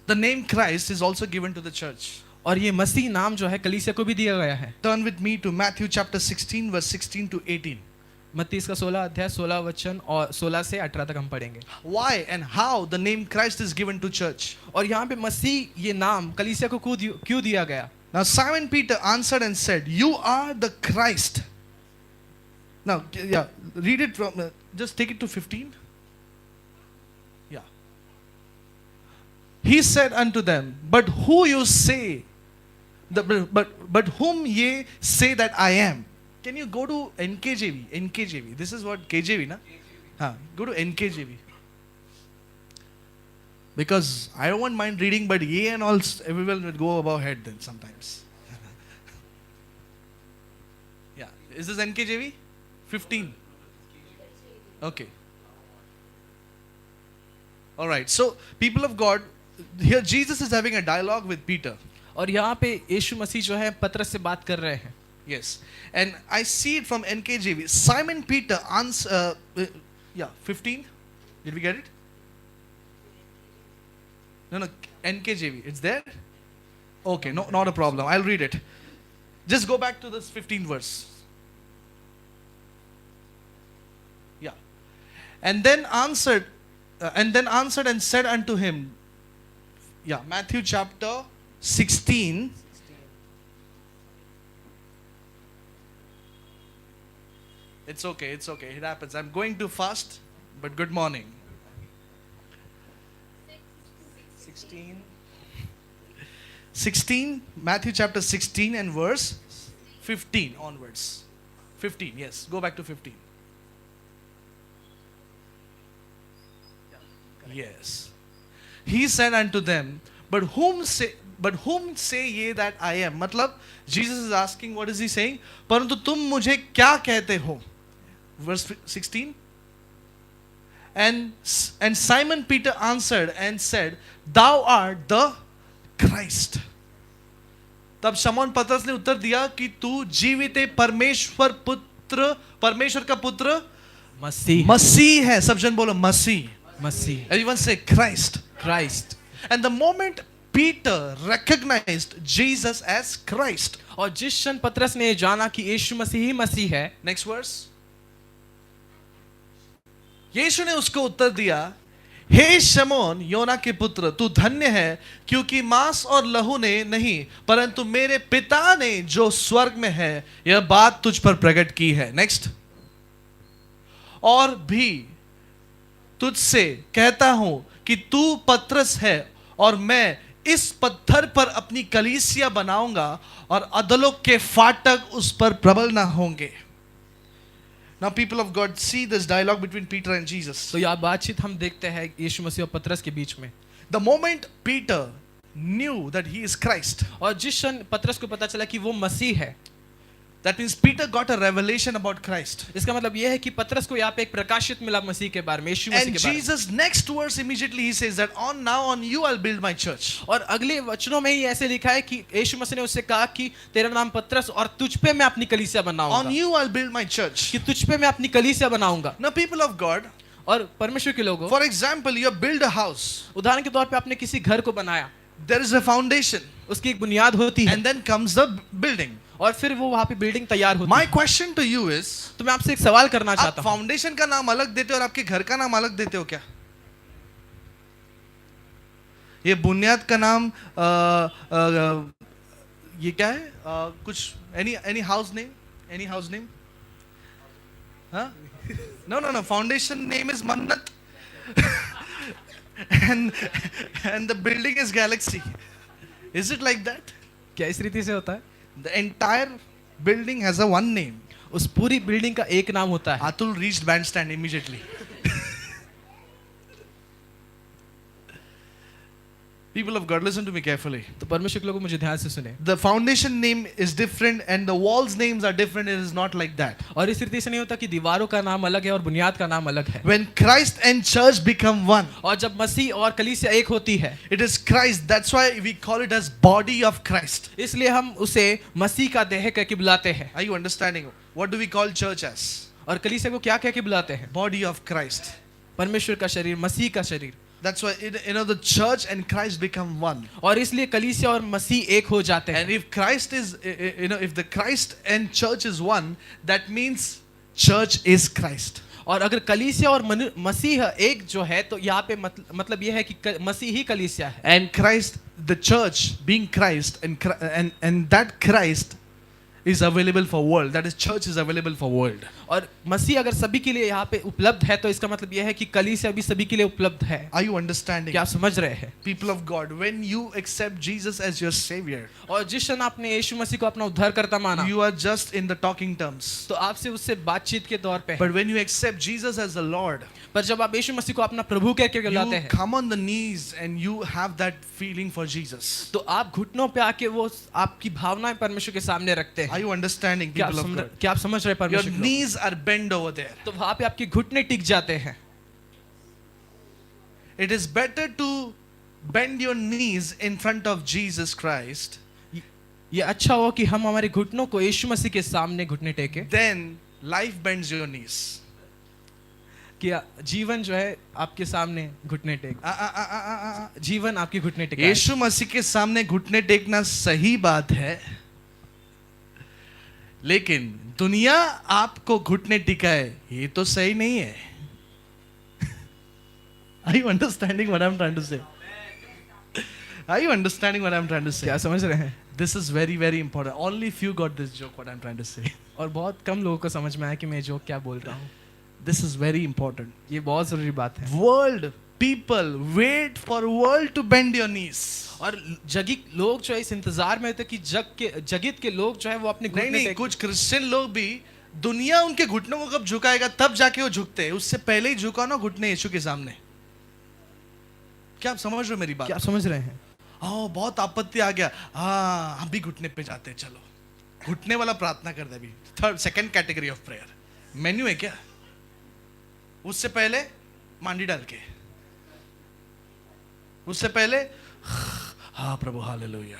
The name Christ is also given to the church. और ये मसीह नाम जो है कलीसिया को भी दिया गया है। Turn with me to Matthew chapter 16 verse 16 to 18. मत्ती इसका 16 अध्याय 16 वचन और 16 से 18 तक हम पढ़ेंगे। Why and how the name Christ is given to church? और यहाँ पे मसीह ये नाम कलीसिया को क्यों दिया गया? Now Simon Peter answered and said, "You are the Christ." Now, yeah, read it from. Just take it to 15. Yeah. He said unto them, "But who you say? But whom ye say that I am?" Can you go to NKJV? NKJV. This is what KJV, na? Go to NKJV. Because I don't mind reading, but ye and all everyone will go above head then sometimes. Yeah. Is this NKJV? 15. Okay. All right. So, people of God, here Jesus is having a dialogue with Peter. और यहाँ पे यीशु मसीह जो है पतरस से बात कर रहे हैं। Yes. And I see it from NKJV. Simon Peter answered, 15. Did we get it? No, NKJV. It's there? Okay, no, not a problem. I'll read it. Just go back to this 15th verse. Yeah. And then answered and said unto him, Matthew chapter 16. It's okay, it happens. I'm going too fast, but good morning. 16, Matthew chapter 16 and verse 15 onwards. 15, yes. Go back to 15. Yes. He said unto them, but whom say ye that I am? मतलब Jesus is asking, what is he saying? परंतु तुम मुझे क्या कहते हो? Verse 16. And Simon Peter answered and said, Thou art the Christ. तब शमौन पतरस ने उत्तर दिया कि तू जीवित परमेश्वर का पुत्र मसीह है। सब जन बोलो मसीह। Everyone say Christ. And the moment Peter recognized Jesus as Christ. और जिस क्षण पतरस ने जाना कि यीशु मसीह ही मसीह है। Next verse. यीशु ने उसको उत्तर दिया, हे शमौन योना के पुत्र, तू धन्य है क्योंकि मांस और लहू ने नहीं परंतु मेरे पिता ने जो स्वर्ग में है यह बात तुझ पर प्रकट की है। नेक्स्ट। और भी तुझसे कहता हूं कि तू पतरस है और मैं इस पत्थर पर अपनी कलीसिया बनाऊंगा और अधलोक के फाटक उस पर प्रबल ना होंगे. Now people of God, see this dialogue between Peter and Jesus. तो यह बातचीत हम देखते हैं यीशु मसीह और पतरस के बीच में. The moment Peter knew that he is Christ, और जिस क्षण पतरस को पता चला कि वो मसीह है, that means Peter got a revelation about Christ. इसका मतलब यह है कि पतरस को यहाँ पे एक प्रकाशित मिला मसीह के बारे में, यीशु मसीह And के बारे में. Jesus next verse immediately he says that on you I'll build my church. और अगले वचनों में ही ऐसे लिखा है कि यीशु मसीह ने उससे कहा कि तेरा नाम पतरस और तुझ पे मैं अपनी कलीसिया On बनाऊंगा, you I'll build my church. कि तुझ पे मैं अपनी कलीसिया बनाऊंगा. Now people of God, और परमेश्वर के लोगों, for example, you build a house. उदाहरण के तौर पे आपने किसी घर को बनाया, There is a foundation उसकी एक बुनियाद होती है and then comes the building. और फिर वो वहां पे बिल्डिंग तैयार होती My है. question to you is, तो मैं आपसे एक सवाल करना आप चाहता हूँ, फाउंडेशन का नाम अलग देते हो और आपके घर का नाम अलग देते हो क्या? ये बुनियाद का नाम ये क्या है? कुछ any house name? Huh? No. Foundation name is Mannat. and the building is Galaxy. Is it like that? क्या इस रीति से होता है? The entire building has a one name. उस पूरी बिल्डिंग का एक नाम होता है. Atul reached bandstand immediately. People of God, listen to me carefully. तो परमेश्वर के लोगों मुझे ध्यान से सुने. The foundation name is different and the walls names are different. It is not like that. और इस रीति से नहीं होता कि दीवारों का नाम अलग है और बुनियाद का नाम अलग है. When Christ and church become one, और जब मसीह और कलीसिया एक होती है, it is Christ. That's why we call it as body of Christ. इसलिए हम उसे मसीह का देह कह के बुलाते हैं. Are you understanding? What do we call church as? और कलीसिया को क्या कह के बुलाते हैं? Body of Christ. परमेश्वर का शरीर, मसीह का शरीर. That's why the church and Christ become one. और इसलिए कलीसिया और मसीह एक हो जाते हैं. And if Christ is, if the Christ and church is one, that means church is Christ. और अगर कलीसिया और मसीह एक जो है तो यहाँ पे मतलब यह है कि मसीह ही कलीसिया है. And Christ, the church being Christ, and that Christ is available for world. That is, church is available for world. और मसीह अगर सभी के लिए यहाँ पे उपलब्ध है तो इसका मतलब यह है कि कलीसिया भी सभी के लिए उपलब्ध है. Are you understanding? क्या आप समझ रहे हैं? People of God, when you accept Jesus as your savior, और जिस क्षण आपने यीशु मसीह को अपना उद्धारकर्ता माना, you are just in the talking terms. तो आपसे उससे बातचीत के दौर पे है. But when you accept Jesus as the Lord, पर जब आप यीशु मसीह को अपना प्रभु कह के बुलाते you हैं, come on the knees and you have that feeling for Jesus. तो आप घुटनों पे आके वो आपकी भावनाएं परमेश्वर के सामने रखते हैं. Are you understanding, people of God? क्या आप समझ रहे हैं Your परमेश्वर के लोग? knees are bent over there. तो वहां पे आपके घुटने टिक जाते हैं. It is better to bend your knees in front of Jesus Christ ये अच्छा हो कि हम हमारे घुटनों को यीशु मसीह के सामने घुटने टेके, then life bends your knees. कि जीवन जो है आपके सामने घुटने टेक, जीवन आपके घुटने टेके. यीशु मसीह के सामने घुटने टेकना सही बात है, लेकिन दुनिया आपको घुटने टिकाए ये तो सही नहीं है. Are you understanding what I'm trying to say? Are you understanding what I'm trying to say? क्या समझ रहे हैं? This is very, very important. Only few got this joke, what I'm trying to say. और बहुत कम लोगों को समझ में आया कि मैं जो क्या बोल रहा हूँ. This is very important. ये बहुत जरूरी बात है. World, people, wait for world to bend your knees. और जगित लोग जो है इस इंतजार में होते कि जगित के लोग जो है वो अपने घुटने नहीं, टेक. कुछ क्रिश्चियन लोग भी दुनिया उनके घुटनों को कब झुकाएगा तब जाके वो झुकते हैं. उससे पहले ही झुकाओ ना घुटने यीशु के सामने. क्या आप समझ रहे हो मेरी बात? क्या आप समझ रहे हैं? बहुत आपत्ति आ गया, हाँ हम भी घुटने पे जाते हैं, चलो घुटने वाला प्रार्थना कर दे. अभी third second category of prayer menu है क्या? उससे पहले मांडी डाल के, उससे पहले हाँ प्रभु hallelujah.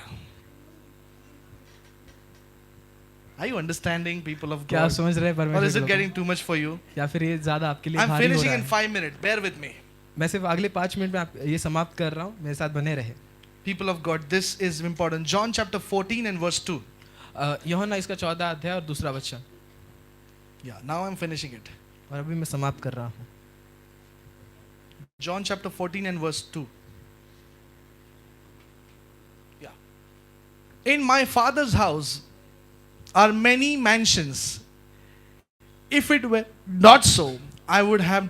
Are you understanding, people of क्या आप God? समझ रहे हैं Or परमेश्वर is के it लोग? getting too much for you? या फिर ये ज्यादा आपके लिए I'm भारी हो finishing रहा in है? 5 minutes. Bear with me. मैं सिर्फ अगले 5 मिनट में ये समाप्त कर रहा हूँ, मेरे साथ बने रहे. People of God, this is important. John chapter 14 and verse 2. यूहन्ना इसका 14 अध्याय और दूसरा वचन. Yeah, now I'm finishing it. और अभी मैं समाप्त कर रहा हूँ. John chapter 14 and verse 2. Yeah. In my Father's house are many mansions. If it were not so, I would have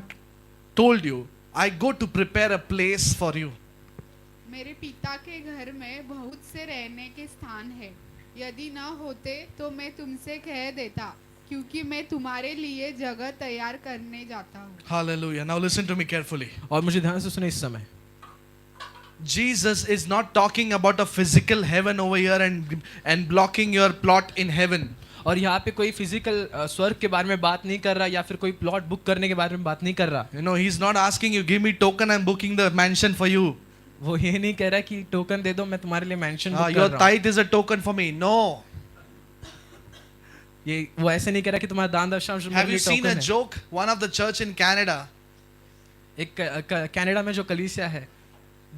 told you, I go to prepare a place for you. मेरे पिता के घर में बहुत से रहने के स्थान है, यदि न होते तो मैं तुमसे कह देता, क्योंकि मैं तुम्हारे लिए जगह तैयार करने जाता हूँ। Hallelujah. Now listen to me carefully. और मुझे ध्यान से सुने इस समय, Jesus is not talking about a physical heaven over here and blocking your plot in heaven. और यहाँ पे कोई फिजिकल स्वर्ग के बारे में बात नहीं कर रहा या फिर कोई प्लॉट बुक करने के बारे में बात नहीं कर रहा। You know, he's not asking you, give me token, I'm booking the mansion for you. वो ये नहीं कह रहा कि टोकन दे दो, मैं तुम्हारे लिए मेंशन बुक Your कर रहा हूँ। tithe is a token for me. No. ये वो ऐसे नहीं कह रहा कि तुम्हारा दान दशमांश मेरे Have you लिए seen टोकन a है। joke? One of the church in Canada, एक कनाडा में जो कलीसिया है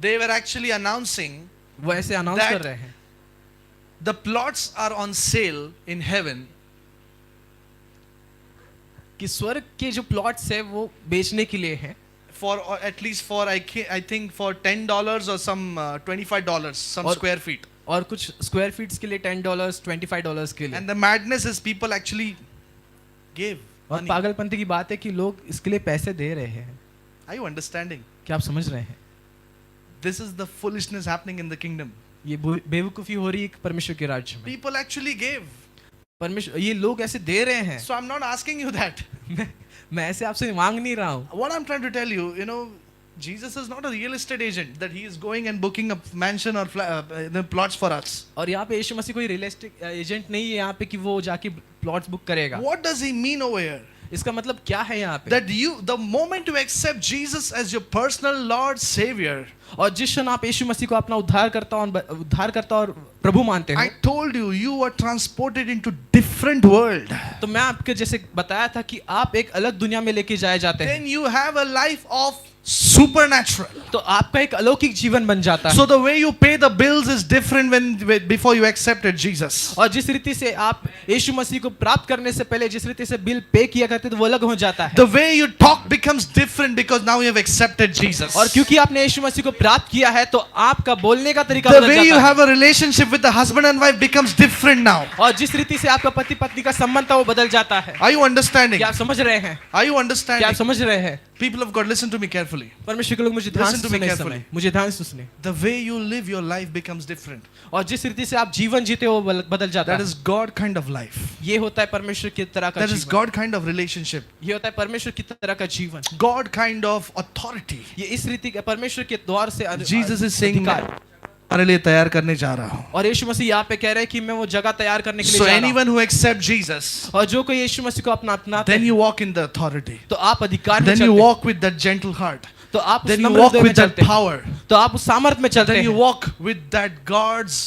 they were actually announcing वो ऐसे अनाउंस That- कर रहे हैं the plots are on sale in heaven कि स्वर्ग के जो प्लॉट्स है वो बेचने के लिए हैं, for or at least for I think for $10 or some $25 some Or- square feet. और कुछ स्क्वायर फीट्स के लिए $10 $25 के लिए। And the madness is people actually gave और money. पागलपंती की बात है कि लोग इसके लिए पैसे दे रहे हैं। Are you understanding? क्या आप समझ रहे हैं? This is the foolishness happening in the kingdom. ये बेवकूफ़ी हो रही है परमेश्वर के राज्य में। People actually gave. परमेश्वर ये लोग ऐसे दे रहे हैं। So I'm not asking you that. मैं ऐसे आपसे मांग नहीं रहा हूँ। What I'm trying to tell you, Jesus is not a real estate agent that he is going and booking a mansion or the plots for us. और यहाँ पे यीशु मसीह कोई रियल एस्टेट एजेंट नहीं है यहाँ पे कि वो जाके प्लॉट्स बुक करेगा। What does he mean over here? इसका मतलब क्या है यहाँ पे? That the moment you accept Jesus as your personal Lord Savior, और जिस क्षण आप यीशु मसीह को अपना उद्धारकर्ता और प्रभु मानते हो, I told you, you were transported into different world. तो मैं आपके जैसे बताया था कि आप एक अलग दुनिया में लेके जाए जाते हैं, Then you have a life of supernatural. तो आपका एक अलौकिक जीवन बन जाता है। So the way you pay the bills is different before you accepted Jesus. और जिस रीति से आप यीशु मसीह को प्राप्त करने से पहले जिस रीति से बिल पे किया करते थे वो अलग हो जाता है। The way you talk becomes different because now you have accepted Jesus. और क्योंकि आपने यीशु मसीह को प्राप्त किया है तो आपका बोलने का तरीका The बदल way you जाता है। have a relationship with the husband and wife becomes different now. और जिस रीति से आपका पति पत्नी का संबंध था वो बदल जाता है। Are you understanding? क्या आप समझ रहे हैं? Are you क्या आप understanding? समझ रहे हैं? People of God, listen to me carefully. परमेश्वर के लोग मुझे ध्यान Listen से to me सुने इस carefully. समय, मुझे ध्यान से सुने। The way you live your life becomes different. और जिस रीति से आप जीवन जीते हो वो बदल जाता That है। is God kind of life. ये होता है परमेश्वर की तरह का That is जीवन। God kind of relationship. ये होता है परमेश्वर की तरह का जीवन। God kind of authority. ये इस रीति का परमेश्वर के द्वार से Jesus is saying, मैं अधिकार। तुम्हारे लिए तैयार करने जा रहा हूँ. और यीशु मसीह यहाँ पे कह रहे हैं कि मैं वो जगह तैयार करने के लिए So जा रहा हूँ। anyone who accepts Jesus, और जो कोई यीशु मसीह को अपना अपनाते then हैं, you walk in the authority. तो आप अधिकार में Then you चलते हैं। walk with that gentle heart. तो आप उस Then you नम्र walk हृदय में with that चलते हैं। power. तो आप उस सामर्थ में चलते Then you हैं। walk with that God's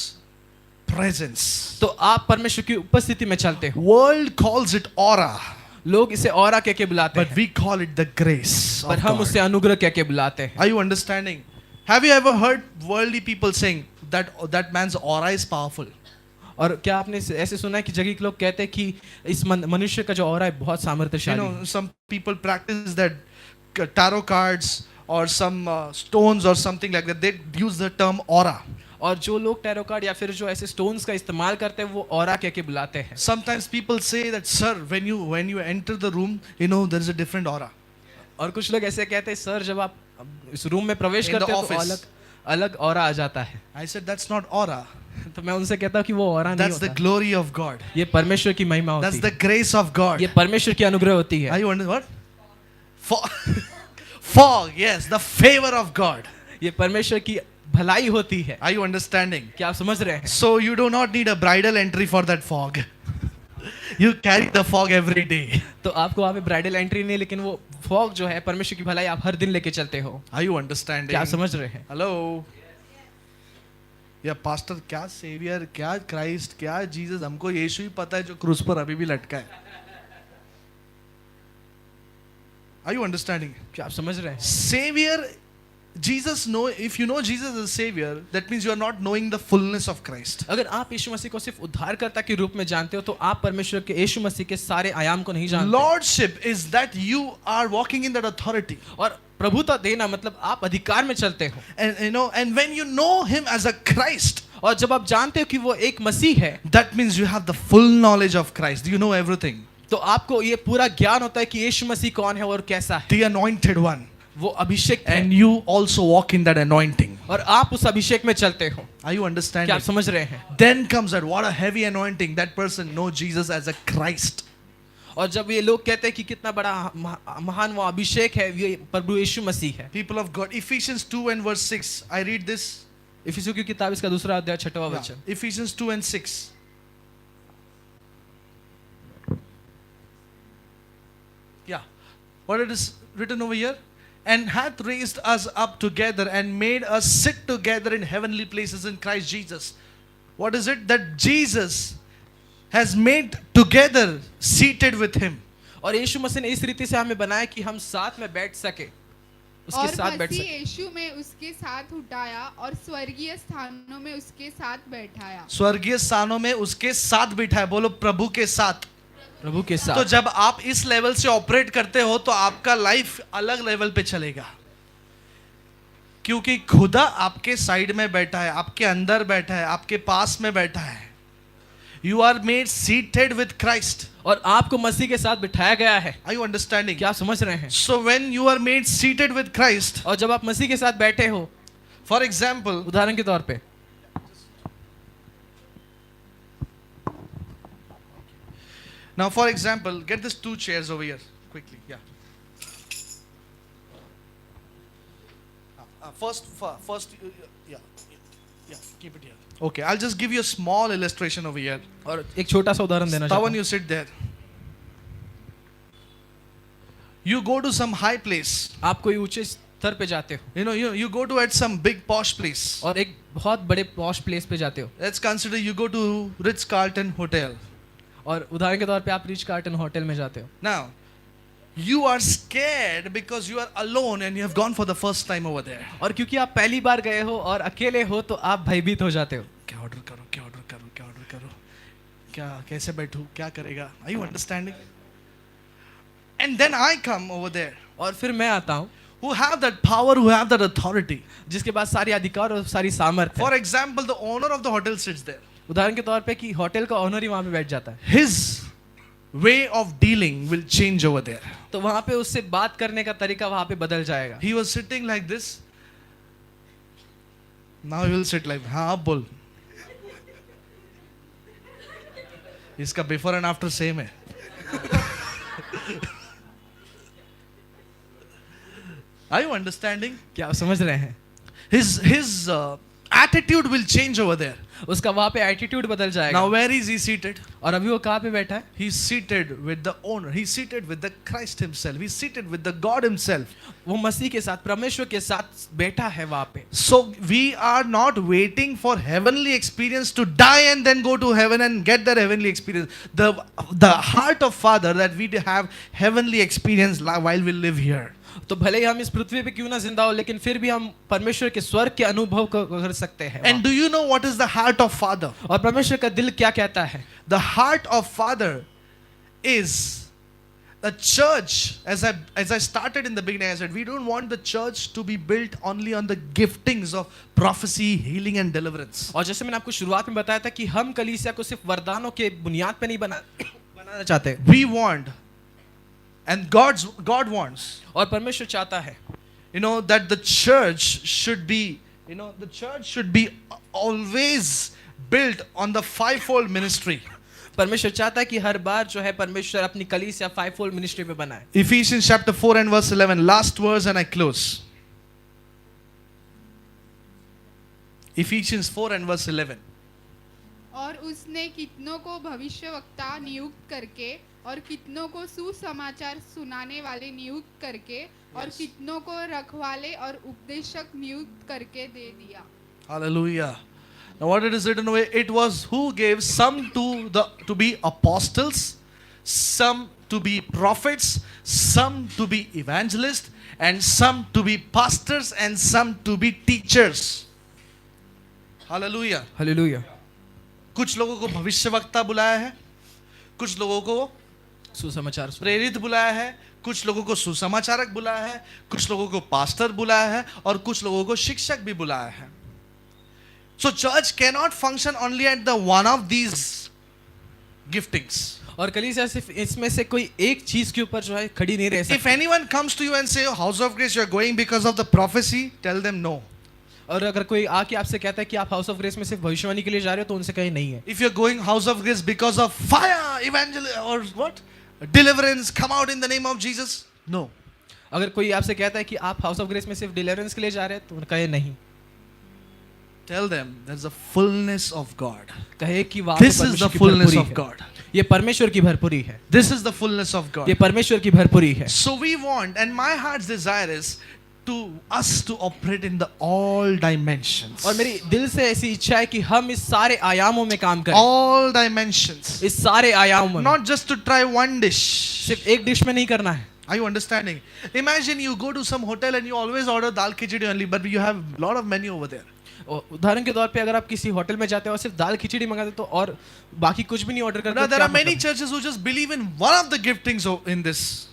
presence. तो आप परमेश्वर की उपस्थिति में चलते हो। World calls it aura, लोग इसे औरा कह के बुलाते but हैं, we call it the grace पर of हम God. उसे अनुग्रह कह के बुलाते हैं। Are you understanding? Have you ever heard worldly people saying that man's aura is powerful? और क्या आपने ऐसे सुना है कि जगह के लोग कहते हैं कि इस मनुष्य का जो औरा है बहुत सामर्थ्यशाली है। Some people practice that tarot cards or some stones or something like that. They use the term aura. और जो लोग टैरो कार्ड या फिर जो ऐसे स्टोन्स का इस्तेमाल करते हैं वो औरा कह के बुलाते हैं। Sometimes people say that, sir, when you enter the room, there is a different aura. और कुछ लोग ऐसे कहते हैं सर जब आप इस रूम में प्रवेश In the करते हैं तो office. अलग औरा आ जाता है। I said, that's not aura. तो मैं उनसे कहता हूँ कि वो औरा नहीं That's the होता, glory of God. ये परमेश्वर की महिमा That's होती the है, grace of God. ये परमेश्वर की अनुग्रह होती Are है। you understand what? Fog, yes, the favor of God. ये परमेश्वर की भलाई होती है। Are you understanding? क्या आप समझ रहे हैं? So you do not need a bridal entry for that fog. You carry the fog every day. तो आपको वहाँ पे ब्राइडल एंट्री नहीं, लेकिन वो फॉग जो है परमेश्वर की भलाई आप हर दिन लेके चलते हो। Are you understanding? क्या आप समझ रहे हैं? Hello. या पास्टर क्या सेवियर क्या क्राइस्ट क्या जीसस, हमको यीशु ही पता है जो क्रूस पर अभी भी लटका है. Are you understanding? क्या आप समझ रहे हैं? Savior, Jesus know, if you know Jesus as a savior, that means you are not knowing the fullness of Christ. अगर आप यीशु मसीह को सिर्फ उद्धारकर्ता के रूप में जानते हो तो आप परमेश्वर के यीशु मसीह के सारे आयाम को नहीं जानते। Lordship is that you are walking in that authority. और प्रभुता देना मतलब आप अधिकार में चलते हो। And when you know him as a Christ, और जब आप जानते हो कि वो एक मसीह है, that means you have the full knowledge of Christ. You know everything. तो आपको ये पूरा ज्ञान होता है कि यीशु मसीह कौन है और कैसा है। The anointed one. वो अभिषेक है And you also walk in that anointing. और आप उस अभिषेक में चलते हो। Are you क्या understanding? आप समझ रहे हैं? Then comes that, what a heavy anointing. That person knows Jesus as a Christ. और जब ये लोग कहते हैं कि कितना बड़ा महान वो अभिषेक है, ये प्रभु यीशु मसीह है। People of God, Ephesians 2 and verse 6. I read this. इफिसियों की किताब इसका दूसरा अध्याय 6वां Yeah. वचन। Ephesians 2 and 6. Yeah. What it is written over here? And hath raised us up together and made us sit together in heavenly places in Christ Jesus. What is it? That Jesus has made together, seated with him. और यीशु मसीह ने इस रीति से हमें बनाया कि हम साथ में बैठ सके, उसके और साथ बैठ मसीह सके। यीशु में उसके साथ उठाया और स्वर्गीय स्थानों में उसके साथ बैठाया। स्वर्गीय स्थानों में उसके साथ बिठाया। बोलो प्रभु के साथ। प्रभु के तो साथ। जब आप इस लेवल से ऑपरेट करते हो तो आपका लाइफ अलग लेवल पे चलेगा, क्योंकि खुदा आपके साइड में बैठा है, आपके अंदर बैठा है, आपके पास में बैठा है। You are made seated with Christ. और आपको मसीह के साथ बिठाया गया है। Are you understanding? क्या आप समझ रहे हैं? So when you are made seated with Christ, और जब आप मसीह के साथ बैठे हो, फॉर एग्जाम्पल, उदाहरण के तौर पे, now for example, get this 2 chairs over here quickly. Yeah. First, yeah, keep it here. Okay, I'll just give you a small illustration over here. और एक छोटा सा उदाहरण देना चाहता Tavan, हूं। you sit there. You go to some high place. आप कोई ऊंचे स्तर पे जाते हो, You know, you go to at some big posh place. और एक बहुत बड़े पॉश प्लेस पे जाते हो, Let's consider you go to Ritz-Carlton Hotel. और उदाहरण के तौर पे आप रिच कार्टन होटल में जाते हो। Now, you are scared because you are alone and you have gone for the first time over there. और क्योंकि आप पहली बार गए हो और अकेले हो, तो आप भयभीत हो जाते हो। क्या ऑर्डर करो, क्या ऑर्डर करो, क्या ऑर्डर करो, क्या कैसे बैठूं, क्या करेगा? Are you understanding? And then I come over there, और फिर मैं आता हूँ, who have that power, who have that authority. जिसके पास सारी अधिकार और सारी सामर्थ्य For है। example, the owner of the hotel sits there. उदाहरण के तौर पे कि होटल का ओनर ही वहां पे बैठ जाता है, His way of dealing will change over there. तो वहां पे उससे बात करने का तरीका वहां पे बदल जाएगा। He was sitting like this. Now he will sit like, हाँ अब बोल. इसका बिफोर एंड आफ्टर सेम है. Are you understanding? क्या आप समझ रहे हैं? His attitude will change over there. उसका वहां पे एटीट्यूड बदल जाएगा। Now where is he seated? और अभी वो कहाँ पे बैठा है? He's seated with the owner. He's seated with the Christ himself. He's seated with the God himself. वो मसीह के साथ, परमेश्वर के साथ बैठा है वहां पे। So we are not waiting for heavenly experience to die and then go to heaven and get that heavenly experience. The heart of Father that we have heavenly experience while we live here. तो भले ही हम इस पृथ्वी पे क्यों ना जिंदा हो, लेकिन फिर भी हम परमेश्वर के स्वर्ग के अनुभव को कर सकते हैं। And do you know what is the heart of Father? और परमेश्वर का दिल क्या कहता है? The heart of Father is the church. As I started in the beginning, I said we don't want the church to be built only on the giftings of prophecy, healing and deliverance. और जैसे मैंने आपको शुरुआत में बताया था कि हम कलीसिया को सिर्फ वरदानों के बुनियाद पे नहीं बनाना चाहते। We want, and God wants, और परमेश्वर चाहता है, you know, that the church should be, the church should be always built on the fivefold ministry. परमेश्वर चाहता है कि हर बार जो है परमेश्वर अपनी कलीसिया फाइवफोल्ड मिनिस्ट्री पे बनाए। Ephesians chapter 4 and verse 11, last verse and I close. Ephesians 4 and verse 11. और उसने कितनों को भविष्यवक्ता नियुक्त करके और कितनों को सुसमाचार सुनाने वाले नियुक्त करके और कितनों को रखवाले और उपदेशक नियुक्त करके दे दिया। Hallelujah. Now what it is written away, it was who gave some to be apostles, some to be prophets, some to be evangelists, and some to be pastors, and some to be teachers. Hallelujah. Hallelujah. कुछ लोगों को भविष्यवक्ता बुलाया है, कुछ लोगों को सुसमाचार प्रेरित बुलाया है, कुछ लोगों को सुसमाचारक बुलाया है, कुछ लोगों को पास्टर बुलाया है और कुछ लोगों को शिक्षक भी बुलाया है. So church cannot function only at the one of these giftings. और कलीसिया सिर्फ इसमें से कोई एक चीज के ऊपर जो है खड़ी नहीं रह If सकती। anyone comes to you and say, House of Grace, you are going because of the prophecy, tell them no. और अगर कोई आके आपसे कहता है कि आप हाउस ऑफ ग्रेस में सिर्फ भविष्यवाणी के लिए जा रहे हो तो उनसे कहीं नहीं है। If you're going house of grace because of fire, or what? Deliverance, come out in the name of Jesus. No. अगर कोई आपसे कहता है कि आप हाउस ऑफ ग्रेस में सिर्फ डिलीवरेंस के लिए जा रहे हैं तो कहे नहीं। Tell them there's a fullness of God. कहे कि वहाँ पे This is the परमेश्वर की fullness भरपूरी of है। God. ये परमेश्वर की भरपूरी है। This is the fullness of God. ये परमेश्वर की भरपूरी है। So we want, and my heart's desire is to us to operate in the all dimensions. और मेरी दिल से ऐसी इच्छा है कि हम इस सारे आयामों में काम करें। All dimensions. इस सारे आयामों में। Not just to try one dish. सिर्फ एक डिश में नहीं करना है। Are you understanding? Imagine you go to some hotel and you always order dal khichdi only, but you have a lot of menu over there. उदाहरण के तौर पे अगर आप किसी होटल में जाते हो और सिर्फ दाल खिचड़ी मंगाते तो और बाकी कुछ भी नहीं ऑर्डर करते Now तो there क्या are many मतलब? churches who just believe in one of the giftings in this.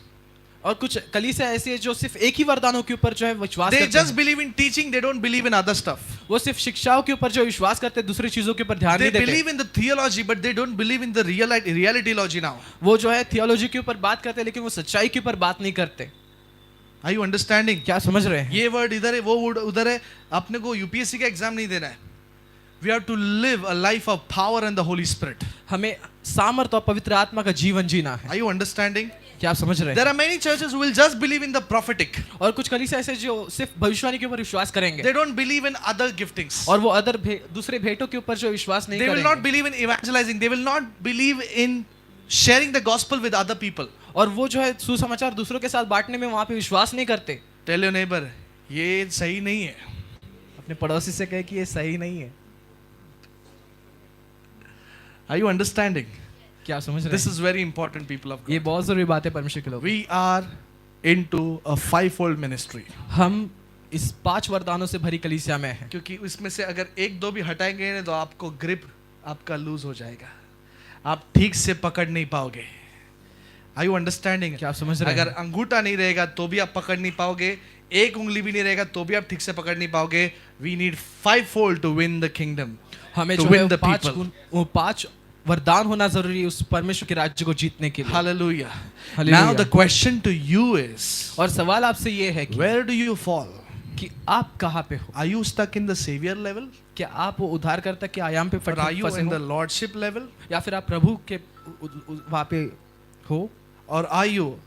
और कुछ कलीसिया ऐसी है जो सिर्फ एक ही वरदानों के ऊपर जो है विश्वास They करते just हैं। believe in teaching, they don't believe in other stuff. वो सिर्फ शिक्षाओं के ऊपर जो विश्वास करते हैं दूसरी चीजों के ऊपर ध्यान They नहीं देते। believe in the theology, but they don't believe in the realityology now. वो जो है थियोलॉजी के ऊपर बात करते हैं लेकिन वो सच्चाई के ऊपर बात नहीं करते। Are you understanding? क्या समझ रहे हैं? ये वर्ड इधर है, वो वर्ड उधर है। अपने को यूपीएससी का एग्जाम नहीं देना है। We have to live a life of power and the Holy Spirit. हमें सामर्थ और पवित्र आत्मा का जीवन जीना है। Are you understanding? क्या आप समझ रहे There हैं? are many churches who will just believe in the prophetic. और कुछ कलीसिया ऐसे जो सिर्फ भविष्यवाणी के ऊपर विश्वास करेंगे They don't believe in other giftings. और वो दूसरे भेंटों के ऊपर जो विश्वास नहीं They will not करेंगे believe in evangelizing. They will not believe in sharing the gospel with other people. और वो जो है सुसमाचार दूसरों के साथ बांटने में वहाँ पे विश्वास नहीं करते। Tell your neighbor, ये सही नहीं है। अपने पड़ोसी से कहे कि ये सही नहीं है। Are you understanding? क्या आप समझ रहे This हैं? is very important, people of ये God. बहुत जरूरी बात है परमेश्वर के लोग। We are into a fivefold ministry. हम इस 5 वरदानों से भरी कलीसिया में हैं। क्योंकि इसमें से अगर एक दो भी हटाएंगे ना तो आपको ग्रिप आपका लूज हो जाएगा, आप ठीक से पकड़ नहीं पाओगे। Are you understanding? क्या आप समझ रहे अगर हैं? अंगूठा नहीं रहेगा तो भी आप पकड़ नहीं पाओगे, एक उंगली भी नहीं रहेगा तो भी आप ठीक से पकड़ नहीं पाओगे। We need fivefold to win the kingdom. हमें To जो win है the 5 people. गुण, वो 5 वरदान होना जरूरी है उस परमेश्वर के राज्य को जीतने के लिए। Hallelujah. Hallelujah. Now the question to you is, और सवाल आपसे ये है कि where do you fall? आप कहाँ पे हो? Are you stuck in the savior level? क्या आप वो उद्धारकर्ता के आयाम पे Or are you फंसे in the हो? lordship level? या फिर आप प्रभु के वहाँ पे हो? Or are you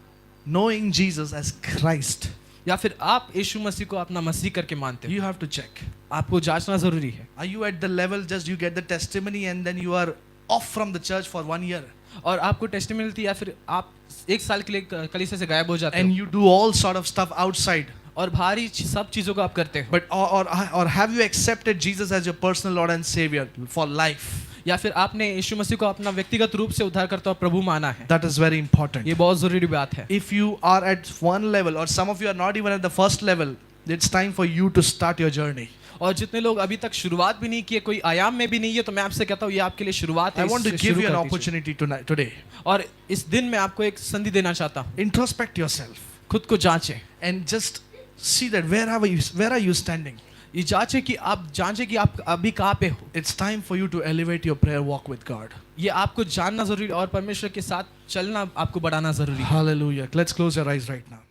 knowing Jesus as Christ? या फिर आप यीशु मसीह को अपना मसीह करके मानते हो? You have to check. आपको जांचना जरूरी है। Are you at the level just you get the testimony and then you are off from the church for 1 year और आपको टेस्टिमनी मिलती है या फिर आप 1 साल के लिए कलीसिया से गायब हो जाते and हो you do all sort of stuff outside? और भारी सब चीजों को आप करते हो? But or have you accepted Jesus as your personal Lord and Savior for life? या फिर आपने यीशु मसीह को अपना व्यक्तिगत रूप से उद्धारकर्ता और प्रभु माना है? That is very important. ये बहुत जरूरी बात है। If you are at one level or some of you are not even at the first level, it's time for you to start your journey. और जितने लोग अभी तक शुरुआत भी नहीं किए, कोई आयाम में भी नहीं है, तो मैं आपसे कहता हूँ ये आपके लिए शुरुआत है। I want to इससे give शुरू you an कर दीजिए। opportunity today. और इस दिन मैं आपको एक संधि देना चाहता हूँ। Introspect yourself खुद को जांचें। and just see that where are you standing? ये जांचें कि आप जांचें कि आप अभी कहाँ पे हो। It's time for you to elevate your prayer walk with God. ये आपको जानना जरूरी और परमेश्वर के साथ चलना आपको बढ़ाना जरूरी है। Hallelujah. Let's close your eyes right now.